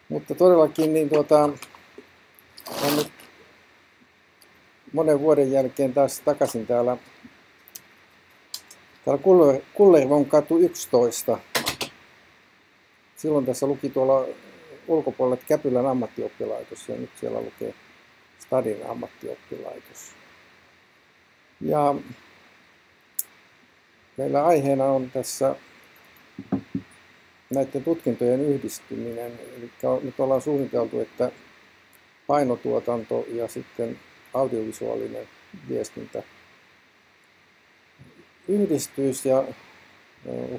Mutta todellakin niin on nyt monen vuoden jälkeen taas takaisin täällä Kullervon katu 11. Silloin tässä luki tuolla ulkopuolella Käpylän ammattioppilaitos ja nyt siellä lukee Stadin ammattioppilaitos. Ja meillä aiheena on tässä näiden tutkintojen yhdistyminen. Eli nyt ollaan suunniteltu, että painotuotanto ja sitten audiovisuaalinen viestintä yhdistyisi. Ja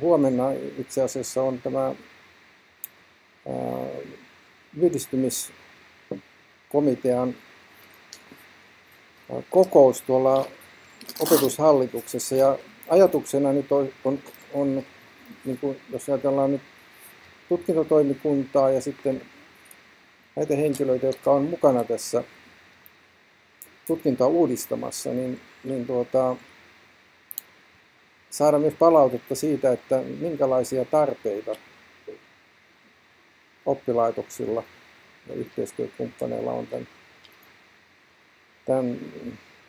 huomenna itse asiassa on tämä yhdistymiskomitean kokous tuolla opetushallituksessa. Ja ajatuksena nyt on niin kuin, jos ajatellaan nyt tutkintotoimikuntaa ja sitten näitä henkilöitä, jotka on mukana tässä tutkintoa uudistamassa, niin saada myös palautetta siitä, että minkälaisia tarpeita oppilaitoksilla ja yhteistyökumppaneilla on tämän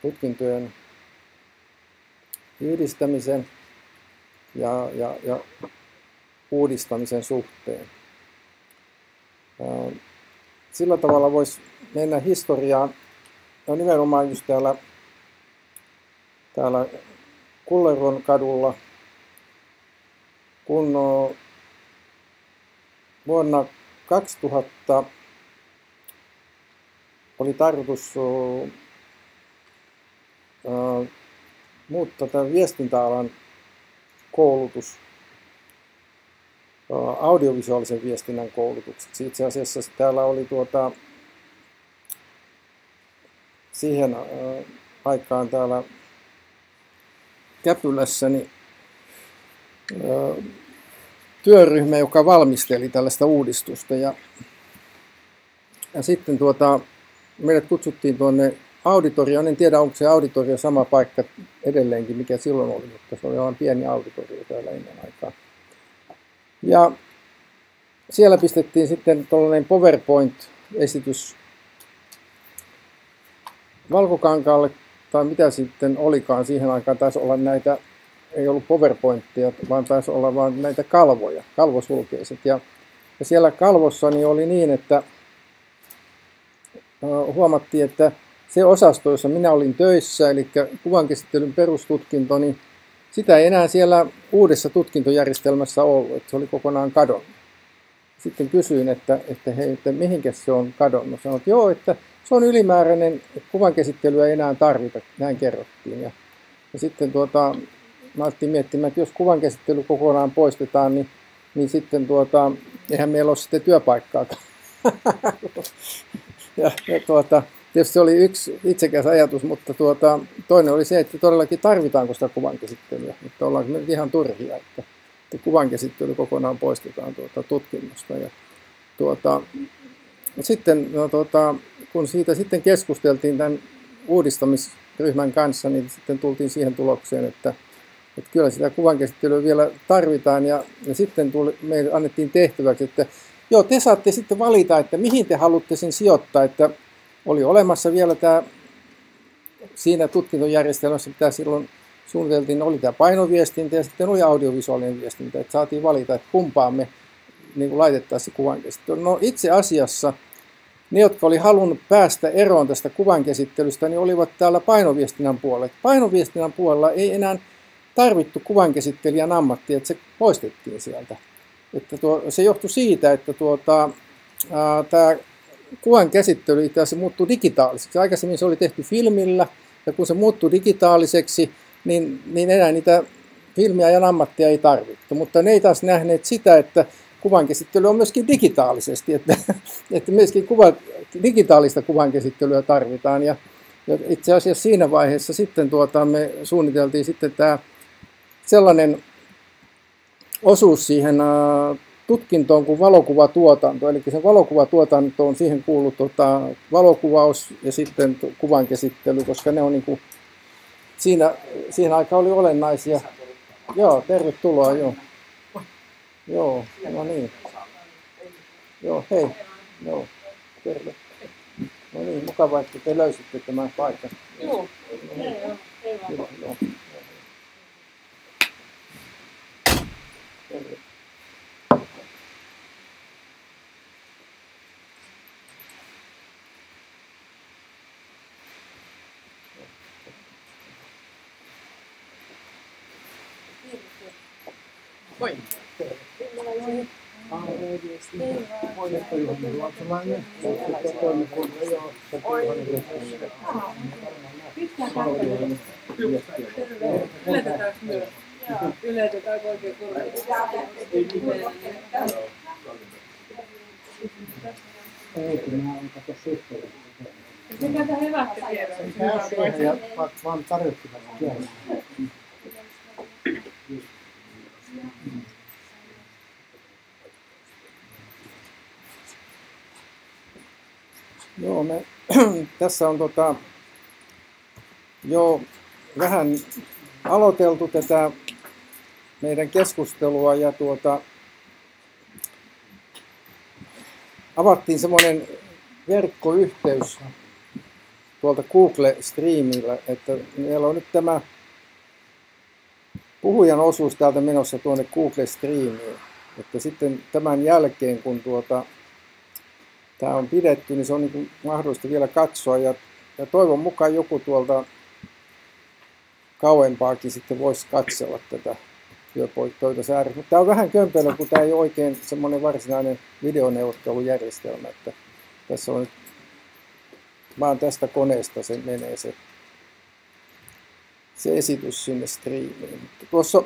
tutkintojen yhdistämisen ja uudistamisen suhteen. Sillä tavalla voisi mennä historiaan, no nimenomaan just täällä Kullervon kadulla, kun vuonna 2000 oli tarkoitus muuttaa tämän viestintäalan koulutus audiovisuaalisen viestinnän koulutukseksi. Itse asiassa täällä oli siihen aikaan täällä Käpylässä niin, työryhmä, joka valmisteli tällaista uudistusta. Ja sitten meidät kutsuttiin tuonne auditorioon. En tiedä, onko se auditorio sama paikka edelleenkin, mikä silloin oli, mutta se oli aivan pieni auditorio täällä ennen aikaa. Ja siellä pistettiin sitten tuollainen PowerPoint-esitys valkokankaalle, tai mitä sitten olikaan siihen aikaan, taisi olla näitä, ei ollut PowerPointtia, vaan taisi olla vaan näitä kalvoja, kalvosulkeiset. Ja siellä kalvossa niin oli niin, että huomattiin, että se osasto, jossa minä olin töissä, eli kuvankäsittelyn perustutkinto, niin sitä ei enää siellä uudessa tutkintojärjestelmässä ollut, että se oli kokonaan kadonnut. Sitten kysyin, että mihinkä se on kadonnut. Sanoin, että joo, että se on ylimääräinen, kuvankäsittelyä ei enää tarvita, näin kerrottiin. Ja sitten mä alettiin miettimään, että jos kuvankäsittely kokonaan poistetaan, niin sitten eihän meillä ole sitten työpaikkaakaan. ja tietysti se oli yksi itsekäs ajatus, mutta toinen oli se, että todellakin tarvitaanko sitä kuvankäsittelyä. Että ollaanko me ihan turhia, että kuvankäsittely kokonaan poistetaan tutkinnosta. Ja sitten kun siitä sitten keskusteltiin tämän uudistamisryhmän kanssa, niin sitten tultiin siihen tulokseen, että kyllä sitä kuvankäsittelyä vielä tarvitaan. Ja sitten meille annettiin tehtäväksi, että joo, te saatte sitten valita, että mihin te haluatte sen sijoittaa, että oli olemassa vielä tämä, siinä tutkintojärjestelmässä, mitä silloin suunniteltiin, oli tämä painoviestintä ja sitten oli audiovisuaalinen viestintä, että saatiin valita, että kumpaan me niin laitettaisiin kuvankäsittelyä. No itse asiassa ne, jotka oli halunnut päästä eroon tästä kuvankäsittelystä, niin olivat täällä painoviestinnän puolella. Painoviestinnän puolella ei enää tarvittu kuvankäsittelijän ammattia, että se poistettiin sieltä. Että se johtui siitä, että tämä kuvan käsittely itse asiassa muuttui digitaaliseksi. Aikaisemmin se oli tehty filmillä, ja kun se muuttui digitaaliseksi, niin enää niitä filmiä ja ammattia ei tarvittu. Mutta ne ei taas nähneet sitä, että kuvankäsittely on myöskin digitaalisesti, että myöskin digitaalista kuvankäsittelyä tarvitaan. Ja itse asiassa siinä vaiheessa sitten me suunniteltiin sitten tämä sellainen osuus siihen tutkintoon kuin valokuvatuotanto. Eli sen valokuvatuotantoon siihen kuuluu valokuvaus ja sitten kuvankäsittely, koska ne on niin kuin, siinä aikaan oli olennaisia. Joo, tervetuloa, joo. Joo, no niin. Joo, hei. Joo, terve. No niin, mukavaa, että te löysitte tämän paikan. Joo, hei on. Hei vaan. Joo, joo. Terve. Moi. Yletetäänkö myös? Yletetäänkö oikein korkeasti? Ei, kun mä oon kato suhteellisesti. Mikä tämä lähtee vielä? Ja vaan tarjottivat kieltä. Joo, me tässä on jo vähän aloiteltu tätä meidän keskustelua ja avattiin semmoinen verkkoyhteys tuolta Google-striimillä, että meillä on nyt tämä puhujan osuus täältä menossa tuonne Google-striimiin, että sitten tämän jälkeen kun tämä on pidetty, niin se on niin mahdollista vielä katsoa ja toivon mukaan joku tuolta kauempaakin sitten voisi katsella tätä työpöytäsäädöstä. Mutta tämä on vähän kömpelö, kun tämä ei ole oikein semmoinen varsinainen videoneuvottelujärjestelmä, että tässä on nyt vaan tästä koneesta se menee se esitys sinne striimiin. Mutta tuossa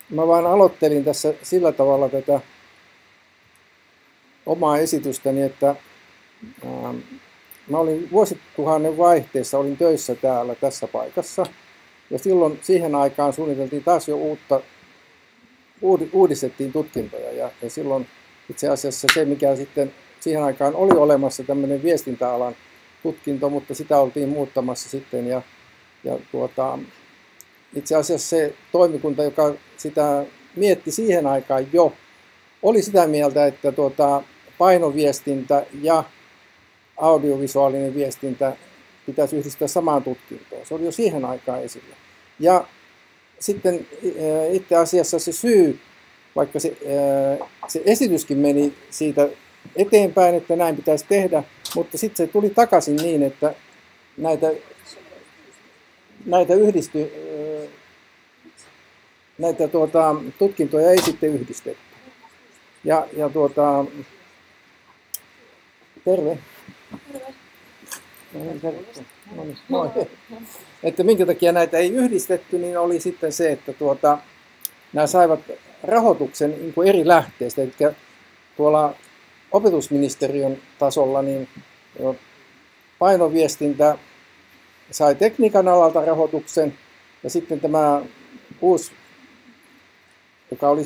mä vaan aloittelin tässä sillä tavalla tätä omaa esitystäni, että mä olin vuosituhannen vaihteessa, olin töissä täällä tässä paikassa ja silloin siihen aikaan suunniteltiin taas jo uudistettiin tutkintoja ja silloin itse asiassa se, mikä sitten siihen aikaan oli olemassa tämmöinen viestintäalan tutkinto, mutta sitä oltiin muuttamassa sitten ja itse asiassa se toimikunta, joka sitä mietti siihen aikaan jo, oli sitä mieltä, että painoviestintä ja audiovisuaalinen viestintä pitäisi yhdistää samaan tutkintoon. Se oli jo siihen aikaan esillä. Ja sitten itse asiassa se syy, vaikka se esityskin meni siitä eteenpäin, että näin pitäisi tehdä, mutta sitten se tuli takaisin niin, että näitä tutkintoja ei sitten yhdistetty. Ja terve. Moi. Että minkä takia näitä ei yhdistetty, niin oli sitten se, että nämä saivat rahoituksen niin kuin eri lähteistä. Eli tuolla opetusministeriön tasolla niin painoviestintä sai tekniikan alalta rahoituksen ja sitten tämä uusi, joka oli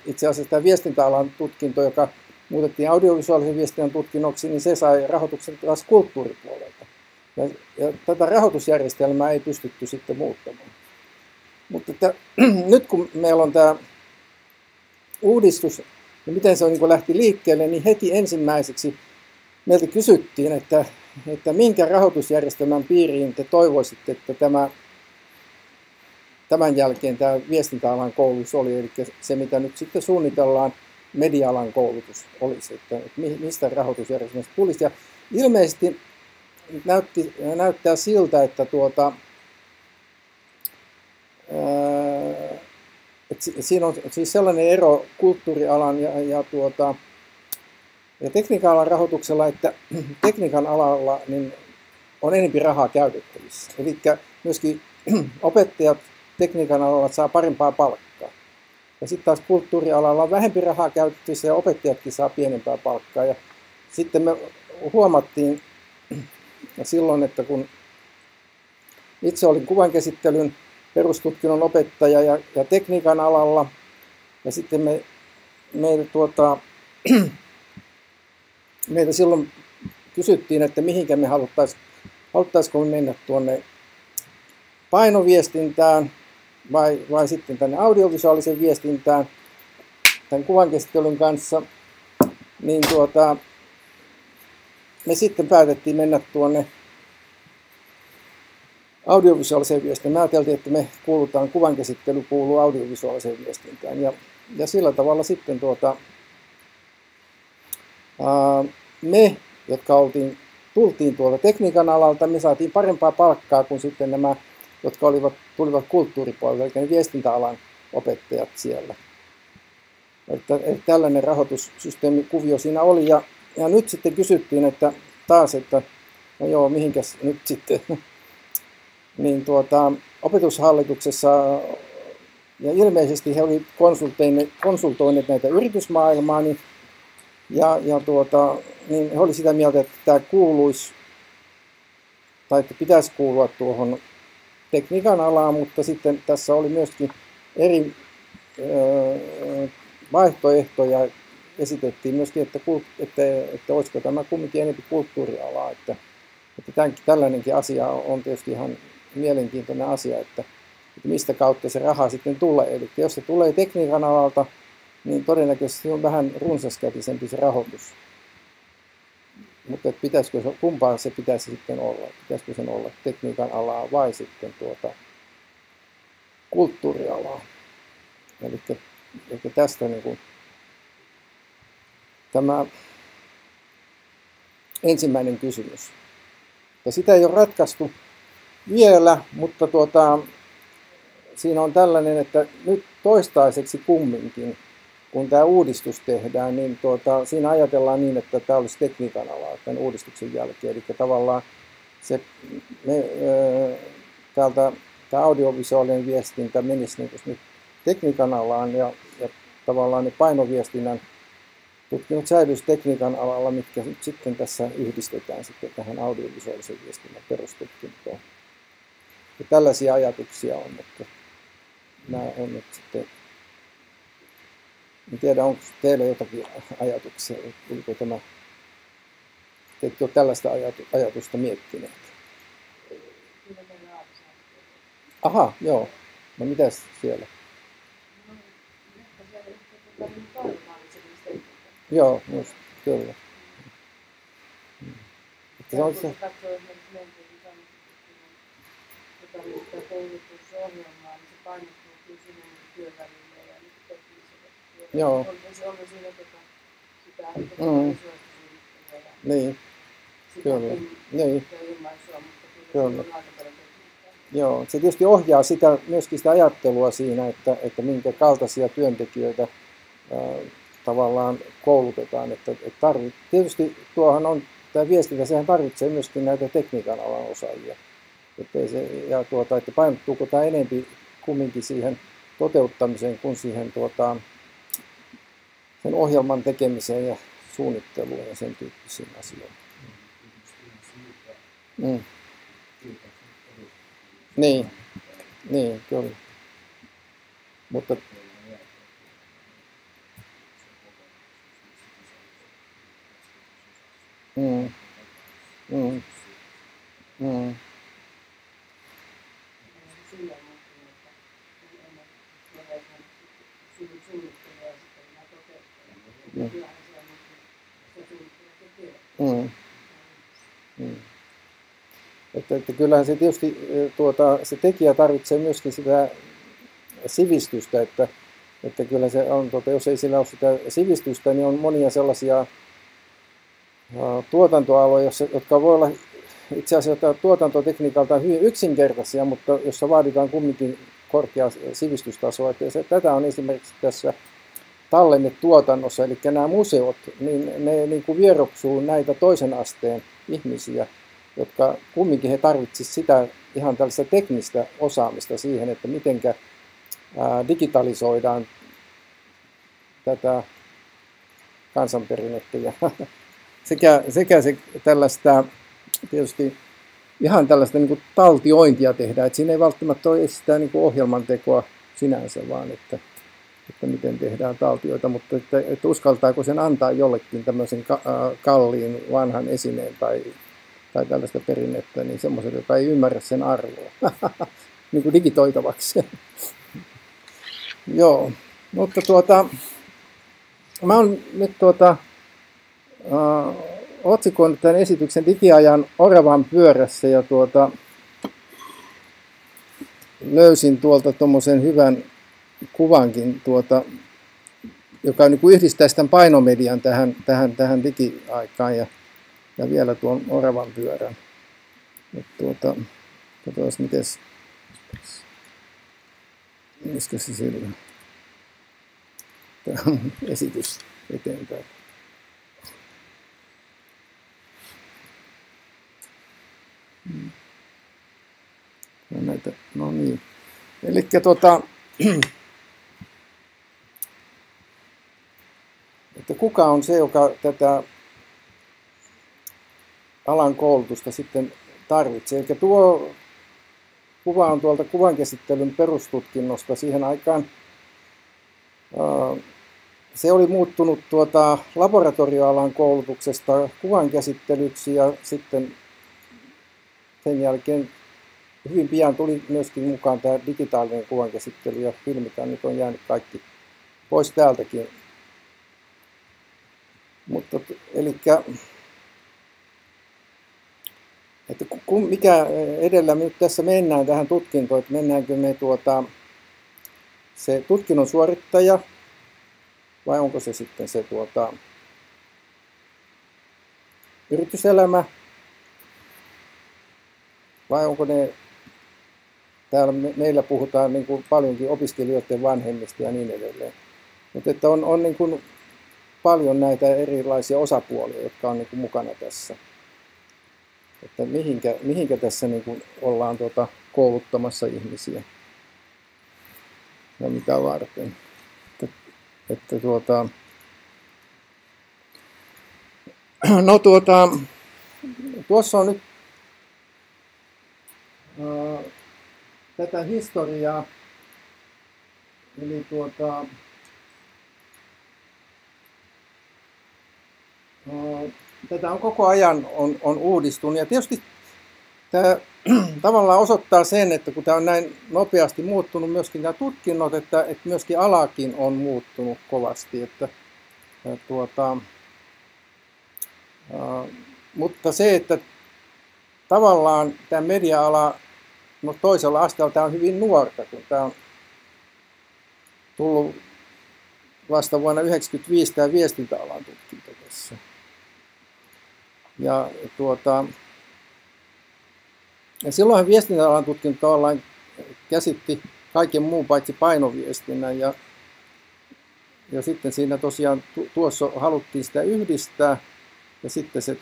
itse asiassa tämä viestintäalan tutkinto, joka muutettiin audiovisuaalisen viestinnän tutkinnoksi, niin se sai rahoituksen taas kulttuuripuolelta. Ja tätä rahoitusjärjestelmää ei pystytty sitten muuttamaan. Mutta nyt kun meillä on tämä uudistus, ja miten se niin lähti liikkeelle, niin heti ensimmäiseksi meiltä kysyttiin, että minkä rahoitusjärjestelmän piiriin te toivoisitte, että tämän jälkeen tämä viestintäalan koulutus oli, eli se mitä nyt sitten suunnitellaan, media-alan koulutus olisi, että mistä rahoitusjärjestelmästä tulisi. Ja ilmeisesti näyttää siltä, että siinä on siis sellainen ero kulttuurialan ja tekniikan alan rahoituksella, että tekniikan alalla niin on enemmän rahaa käytettävissä. Eli myöskin opettajat tekniikan alalla saa parempaa palkkaa. Ja sitten taas kulttuurialalla on vähempi rahaa käytettävissä ja opettajatkin saa pienempää palkkaa. Ja sitten me huomattiin silloin, että kun itse olin kuvankäsittelyn perustutkinnon opettaja ja tekniikan alalla, ja sitten meiltä silloin kysyttiin, että mihinkä me haluttaisiko me mennä tuonne painoviestintään vai sitten tänne audiovisuaalisen viestintään tämän kuvankäsittelyn kanssa. niin me sitten päätettiin mennä tuonne audiovisuaaliseen viestintään. Me ajateltiin, että me kuulutaan, kuvankäsittely kuuluu audiovisuaaliseen viestintään. Ja sillä tavalla sitten me, jotka tultiin tuolta tekniikan alalta, me saatiin parempaa palkkaa kuin sitten nämä, jotka tulivat kulttuuripuolelta, eli ne viestintäalan opettajat siellä. Että tällainen rahoitussysteemikuvio siinä oli. Ja nyt sitten kysyttiin, että no joo, mihinkäs nyt sitten, niin opetushallituksessa, ja ilmeisesti he olivat konsultoineet näitä yritysmaailmaa, niin he olivat sitä mieltä, että tämä kuuluisi, tai että pitäisi kuulua tuohon tekniikan alaan, mutta sitten tässä oli myöskin eri vaihtoehtoja. Esitettiin myöskin, että olisiko tämä kumminkin enemmän kulttuurialaa, että tällainenkin asia on tietysti ihan mielenkiintoinen asia, että mistä kautta se raha sitten tulee. Eli jos se tulee tekniikan alalta, niin todennäköisesti on vähän runsaskätisempi se rahoitus. Mutta kumpaa se pitäisi sitten olla? Pitäisikö sen olla tekniikan alaa vai sitten kulttuurialaa? Eli tästä niin kuin tämä ensimmäinen kysymys. Ja sitä ei ole ratkaistu vielä, mutta siinä on tällainen, että nyt toistaiseksi kumminkin, kun tämä uudistus tehdään, niin siinä ajatellaan niin, että tämä olisi tekniikan alaa tämän uudistuksen jälkeen. Eli tavallaan tämä audiovisuaalinen viestintä menisi niin nyt tekniikan alaan ja tavallaan ne painoviestinnän tutkinnot säilyisi tekniikan alalla, mitkä sitten tässä yhdistetään sitten tähän audiovisuaalisen viestinnän perustutkintoon. Ja tällaisia ajatuksia on, että nämä on nyt sitten, en tiedä onko teillä jotakin ajatuksia, oliko tämä, ette ole tällaista ajatusta miettineet. Aha, joo. No mitäs siellä? Joo, just, kyllä. Se on se. Joo. Niin. Kyllä. Niin. Kyllä. Joo, se tietysti ohjaa myöskin sitä ajattelua siinä, että minkä kaltaisia työntekijöitä tavallaan koulutetaan. Tietysti tuohan on tämä viestintä, sehän tarvitsee myöskin näitä tekniikan alan osaajia. Että painottuuko tämä enempi kumminkin siihen toteuttamiseen kuin siihen sen ohjelman tekemiseen ja suunnitteluun ja sen tyyppisiin asioihin. Niin, kyllä. Mutta Että kyllähän se tietysti se tekijä tarvitsee myöskin sitä sivistystä, että kyllä se on, jos ei sillä ole sitä sivistystä, niin on monia sellaisia tuotantoaloja, jotka voi olla itse asiassa tuotantotekniikalta hyvin yksinkertaisia, mutta jossa vaaditaan kumminkin korkeaa sivistystasoa. Tätä on esimerkiksi tässä tallennetuotannossa, eli nämä museot, niin ne niin kuin vieroksuu näitä toisen asteen ihmisiä, jotka kumminkin he tarvitsisivat sitä ihan tällaista teknistä osaamista siihen, että mitenkä digitalisoidaan tätä kansanperinnettä ja sekä se tällaista tietysti ihan tällaista niin kuin taltiointia tehdään, että siinä ei välttämättä ole sitä niin kuin ohjelmantekoa sinänsä, vaan että miten tehdään taltioita, mutta että uskaltaako sen antaa jollekin tämmöisen kalliin vanhan esineen tai tällaista perinnettä, niin semmoisen, joka ei ymmärrä sen arvoa, niin kuin digitoitavaksi. Joo, mutta mä oon nyt otsikoin tämän esityksen digiajan oravan pyörässä ja löysin tuolta tuommoisen hyvän kuvankin, joka niin kuin yhdistäisi tämän painomedian tähän digiaikaan ja vielä tuon oravan pyörän. Katsotaan, missä se sillä. Tämä on esitys eteenpäin. Näitä, no niin. Elikkä että kuka on se, joka tätä alan koulutusta sitten tarvitsee. Eli tuo kuva on tuolta kuvankäsittelyn perustutkinnosta siihen aikaan. Se oli muuttunut laboratorioalan koulutuksesta kuvankäsittelyksi ja sitten sen jälkeen hyvin pian tuli myöskin mukaan tämä digitaalinen kuvankäsittely ja filmitään. Nyt on jäänyt kaikki pois täältäkin. Mutta elikkä että mikä edellä me nyt tässä mennään tähän tutkintoon, että mennäänkö me se tutkinnon suorittaja vai onko se sitten se yrityselämä vai onko ne, täällä meillä puhutaan niin kuin paljonkin opiskelijoiden vanhemmista ja niin edelleen. Mutta että on niin kuin paljon näitä erilaisia osapuolia, jotka on niin kuin mukana tässä. Että mihinkä tässä niin kuin ollaan kouluttamassa ihmisiä ja mitä varten. No tuossa on nyt tätä historiaa, eli tätä on koko ajan on uudistunut ja tietysti tämä tavallaan osoittaa sen, että kun tämä on näin nopeasti muuttunut myöskin nämä tutkinnot, että myöskin alakin on muuttunut kovasti. Mutta se, että tavallaan tämä media-ala toisella asteella tämä on hyvin nuorta, kun tämä on tullut vasta vuonna 1995 tämä viestintäalan tutkinto tässä. Ja silloinhan viestintäalan tutkinto tavallaan käsitti kaiken muun paitsi painoviestinnän ja sitten siinä tosiaan tuossa haluttiin sitä yhdistää ja sitten se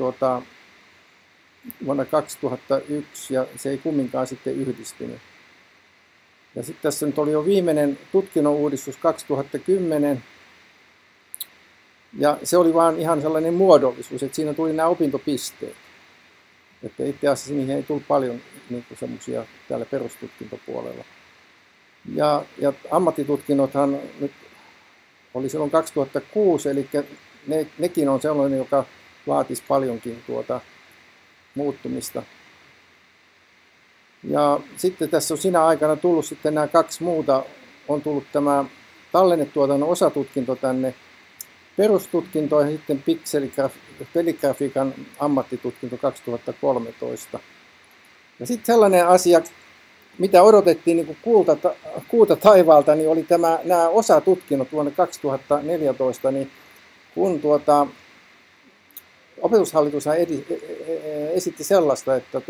vuonna 2001 ja se ei kumminkaan sitten yhdistynyt. Ja sitten tässä nyt oli jo viimeinen tutkinnon uudistus 2010 ja se oli vaan ihan sellainen muodollisuus, että siinä tuli nämä opintopisteet. Että itse asiassa niihin ei tullut paljon niin semmoisia täällä perustutkintopuolella. Ja ammattitutkinnothan nyt oli silloin 2006, eli nekin on sellainen, joka vaatisi paljonkin muuttumista. Ja sitten tässä on siinä aikana tullut sitten nämä kaksi muuta, on tullut tämä tallennetuotannon osatutkinto tänne perustutkinto ja sitten peligrafiikan ammattitutkinto 2013. Ja sitten sellainen asia, mitä odotettiin niin kuin kuuta taivaalta, niin oli nämä osatutkinnot vuonna 2014, niin kun opetushallitus esitti sellaista, että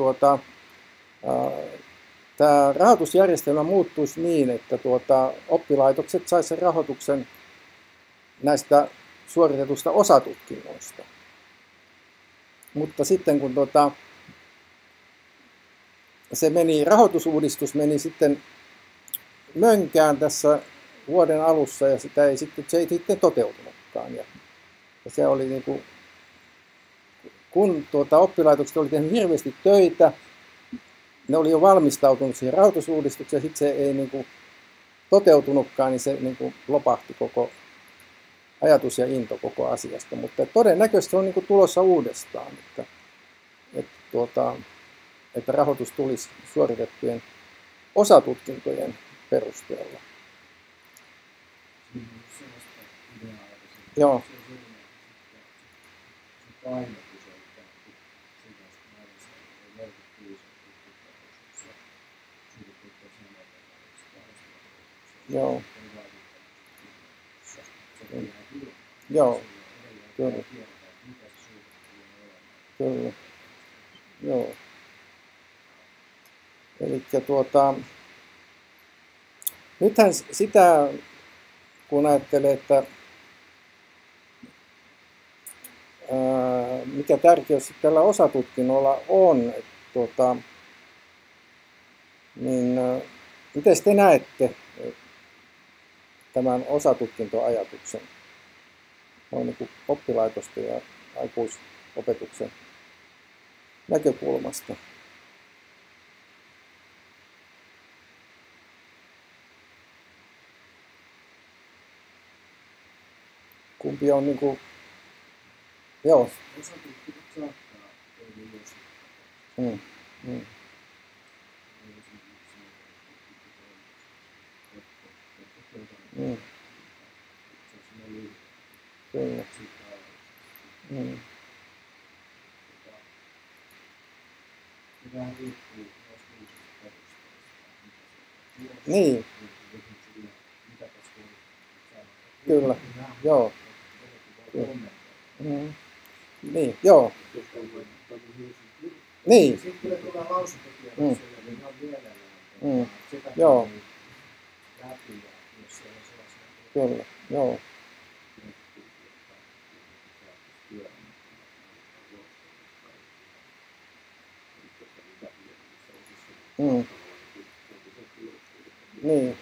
tämä rahoitusjärjestelmä muuttuisi niin, että oppilaitokset saisivat rahoituksen näistä suoritetusta osatutkinnoista. Mutta sitten kun rahoitusuudistus meni sitten mönkään tässä vuoden alussa ja se ei sitten toteutunutkaan. Ja se oli niin kuin, kun oppilaitokset oli tehnyt hirveästi töitä, ne oli jo valmistautunut siihen rahoitusuudistukseen ja sitten se ei niin kuin toteutunutkaan, niin se niin kuin lopahti koko ajatus ja into koko asiasta, mutta todennäköisesti se on niin kuin tulossa uudestaan, että rahoitus tulisi suoritettujen osatutkintojen perusteella. Joo. painotus on ikään kuin sellaista maailmassa ei 45 tutkimusta ja suurin piirtein samalta Joo. ei vaikuttaisi se on ihan hyvä. Joo. Kyllä. Kyllä. Tiedetään, mitä se suhde tulee olemaan. Kyllä. Joo. Eli nythän sitä, kun ajattelee, että mikä tärkeys tällä osatutkinnolla on, että niin miten te näette tämän osatutkintoajatuksen noin niin kuin oppilaitosten ja aikuisopetuksen näkökulmasta? Kumpi on niin kuin, joo. Osatutkinnot saattaa toimia myös. Mm. Mm. Mm. Kyllä. Mm. Niin. Kyllä. Joo. Mm. Niin. Joo. Niin. Sitten tulee lausuntokierrokselle, niin on mielellään sitä Joo. läpi ja jos siellä on sellaisia Kyllä. Joo. Mm. Niin.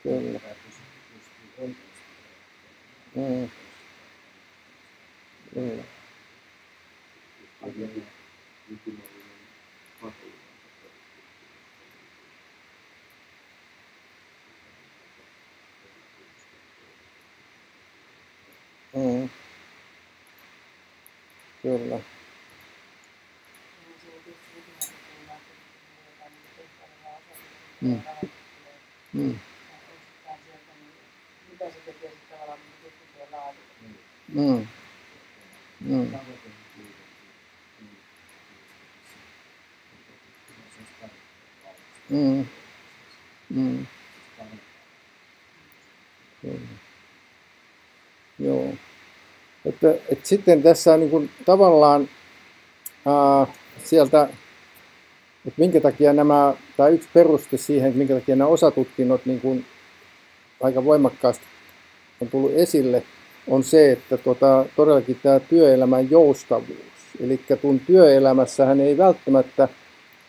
Kyllä. Mm. Kyllä. Mm. Kyllä. Mm. Mm. Mitä se tekee sitten tavallaan tutkintojen laadulle? Mm. Mm. Mm. Mm. Kyllä. Joo. Että sitten tässä niin kuin tavallaan sieltä, että minkä takia nämä, tai yksi peruste siihen, että minkä takia nämä osatutkinnot niin kuin aika voimakkaasti on tullut esille, on se, että todellakin tämä työelämän joustavuus. Eli kun työelämässähän ei välttämättä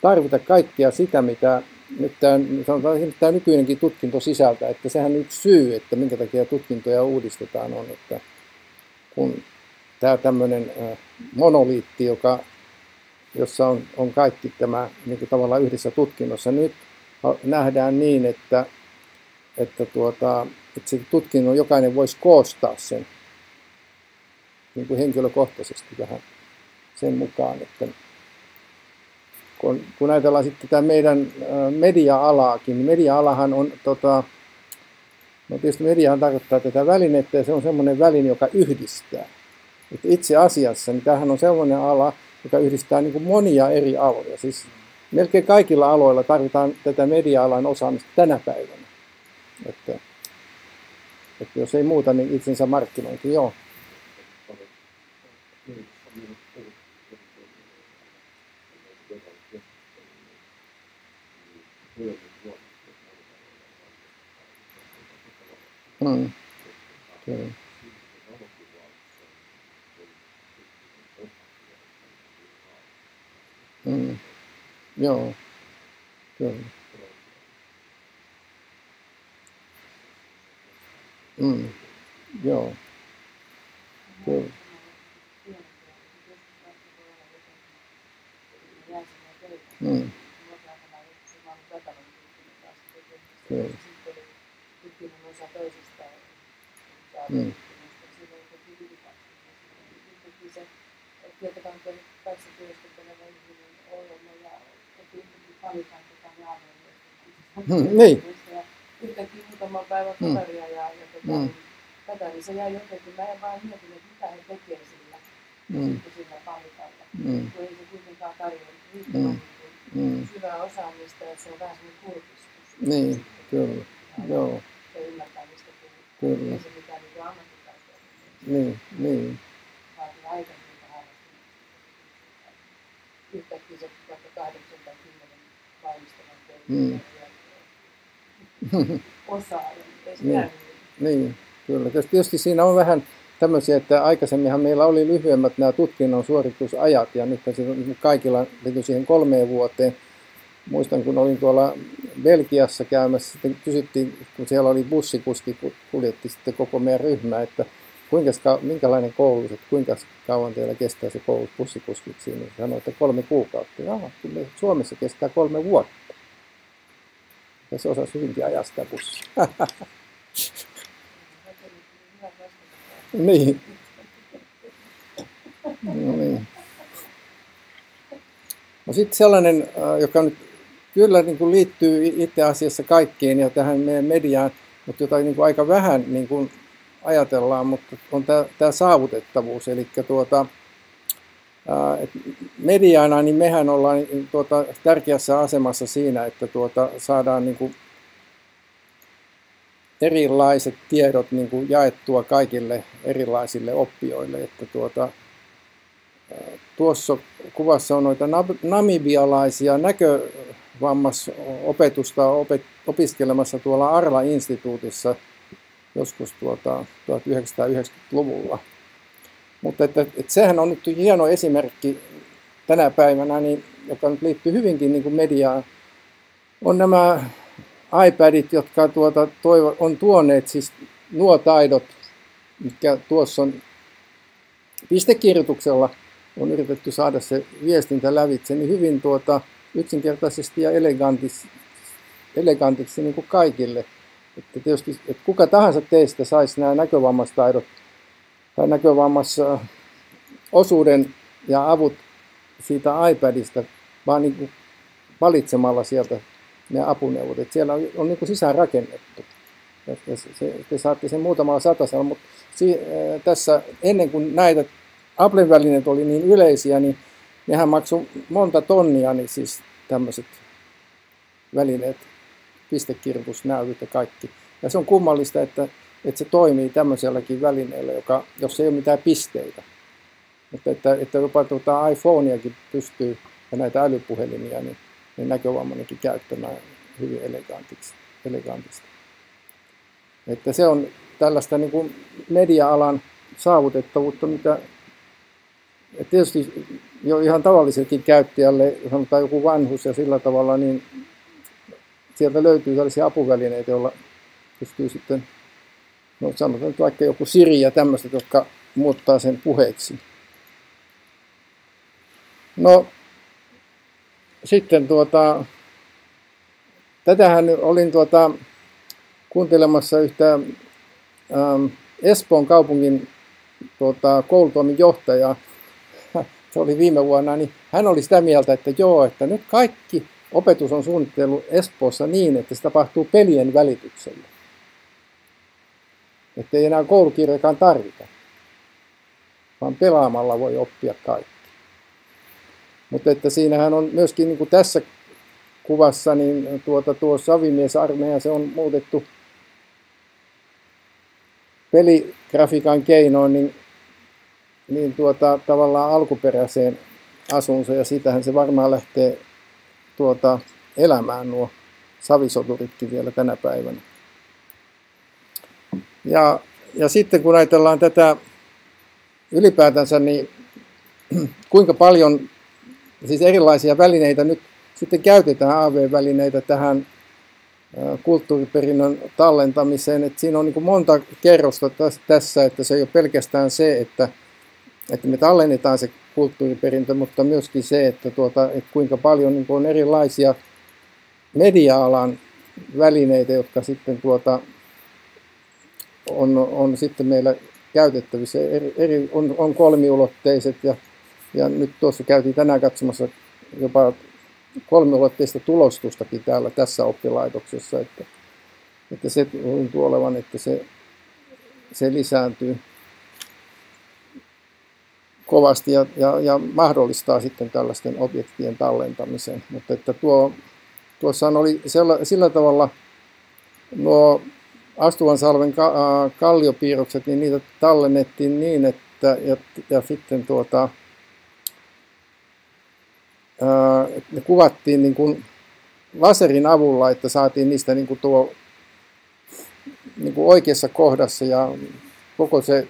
tarvita kaikkea sitä, mitä nyt tämä nykyinenkin tutkinto sisältää, että sehän yksi syy, että minkä takia tutkintoja uudistetaan, on, että kun tämä tämmöinen monoliitti, jossa on kaikki tämä niin kuin tavallaan yhdessä tutkinnossa, nyt nähdään niin, että se tutkinnon jokainen voisi koostaa sen niin kuin henkilökohtaisesti vähän sen mukaan, että kun ajatellaan sitten tämä meidän media-alaakin, niin media-alahan on, no tietysti mediahan tarkoittaa tätä välinettä ja se on semmoinen väline, joka yhdistää. Että itse asiassa niin tämähän on sellainen ala, joka yhdistää niin kuin monia eri aloja. Siis melkein kaikilla aloilla tarvitaan tätä media-alan osaamista tänä päivänä. Että jos ei muuta, niin itsensä markkinointi, joo. Mm. Kyllä. Mm. Joo. Kyllä. Mm. Joo. Kyllä. Mm. Kyllä. Tutkinnon osa toisista. Mm. Se tietokanteen kanssa työskentelevä ihminen ohjelma ja yhtäkkiä valitaan tätä Niin. yhtäkkiä muutama päivä kaveria ja tätä, niin se jäi jotenkin. Mä en vaan mietin, että mitä he tekee sillä, sillä paikalla. Kun ei se kuitenkaan tarjoa riittävän syvää osaamista, että se on vähän semmoinen kurkistus. Niin, kyllä. Joo. Ja ymmärtämistä puhuu. Kyllä. Ei se mitään niin ammattitaitoa. Niin. Vaatii aikaisemmin harrastamista. Yhtäkkiä se vaikka 8 tai 10 valmistavan töitä osaaja. Ei se jää niin, kyllä. Tietysti siinä on vähän tämmöisiä, että aikaisemminhan meillä oli lyhyemmät nämä tutkinnon suoritusajat, ja nyt se on kaikilla liittyy siihen 3 vuoteen. Muistan, kun olin tuolla Belgiassa käymässä, sitten kysyttiin, kun siellä oli bussikuski, kuljetti sitten koko meidän ryhmää, että minkälainen koulutus, että kuinka kauan teillä kestää se koulutus bussikuskiksi. Niin sanoi, että 3 kuukautta. Jaha, kyllä Suomessa kestää 3 vuotta. Ja se osasi hyvinkin ajaa sitä bussia. Niin. No niin. No sitten sellainen, joka nyt kyllä niin kuin liittyy itse asiassa kaikkiin ja tähän meidän mediaan, mutta jota niin kuin aika vähän niin kuin ajatellaan, mutta on tämä saavutettavuus. Eli mediana niin mehän ollaan tärkeässä asemassa siinä, että saadaan niin kuin erilaiset tiedot niin kuin jaettua kaikille erilaisille oppijoille. Että tuossa kuvassa on noita namibialaisia näkövammasopetusta opiskelemassa tuolla Arla-instituutissa joskus 1990-luvulla. Mutta että sehän on nyt hieno esimerkki tänä päivänä, niin, joka nyt liittyy hyvinkin niin kuin mediaan, on nämä iPadit, jotka on tuoneet siis nuo taidot, mitkä tuossa on pistekirjoituksella on yritetty saada se viestintä lävitse, niin hyvin yksinkertaisesti ja elegantiksi niin kuin kaikille. Että tietysti, että kuka tahansa teistä saisi nämä näkövammastaidot tai näkövammasosuuden ja avut siitä iPadista, vaan niin kuin valitsemalla sieltä ne apuneuvot. Että siellä on niin kuin sisään rakennettu. Te saatte sen muutamalla satasella, mutta tässä ennen kuin näitä Applen välineet oli niin yleisiä, niin nehän maksoi monta tonnia, niin siis tämmöiset välineet, pistekirjoitusnäytöt ja kaikki. Ja se on kummallista, että se toimii tämmöiselläkin välineellä, jossa ei ole mitään pisteitä. Mutta että jopa iPhoneakin pystyy ja näitä älypuhelimia, niin näkövammainenkin käyttämään hyvin elegantista. Että se on tällaista niin kuin media-alan saavutettavuutta, mitä tietysti jo ihan tavallisellekin käyttäjälle, sanotaan joku vanhus ja sillä tavalla, niin sieltä löytyy tällaisia apuvälineitä, joilla pystyy sitten, no sanotaan nyt vaikka joku Siri ja tämmöiset, jotka muuttaa sen puheeksi. No, sitten tätähän olin kuuntelemassa yhtä Espoon kaupungin koulutoimen johtajaa. Se oli viime vuonna, niin hän oli sitä mieltä, että joo, että nyt kaikki opetus on suunniteltu Espoossa niin, että se tapahtuu pelien välityksellä. Että ei enää koulukirjakaan tarvita, vaan pelaamalla voi oppia kaikki. Mutta että siinähän on myöskin niin kuin tässä kuvassa, niin tuo Savimies-armeija, se on muutettu peligrafiikan keinoin niin tavallaan alkuperäiseen asuunsa, ja siitähän se varmaan lähtee elämään nuo savisoturitkin vielä tänä päivänä. Ja sitten kun ajatellaan tätä ylipäätänsä, niin kuinka paljon siis erilaisia välineitä nyt sitten käytetään AV-välineitä tähän kulttuuriperinnön tallentamiseen. Että siinä on niin kuin monta kerrosta tässä, että se ei ole pelkästään se, että me tallennetaan se kulttuuriperintö, mutta myöskin se, että kuinka paljon niin kuin on erilaisia media-alan välineitä, jotka sitten on sitten meillä käytettävissä. On kolmiulotteiset ja nyt tuossa käytiin tänään katsomassa jopa kolmiulotteista tulostustakin tässä oppilaitoksessa, että se tuntuu olevan, että se se lisääntyy kovasti ja mahdollistaa sitten tällaisten objektien tallentamisen. Mutta että tuossa oli sillä tavalla nuo Astuvansalmen kalliopiirrokset, niin niitä tallennettiin niin, että ja sitten ne kuvattiin niin kuin laserin avulla, että saatiin niistä niin kuin niin kuin oikeassa kohdassa ja koko se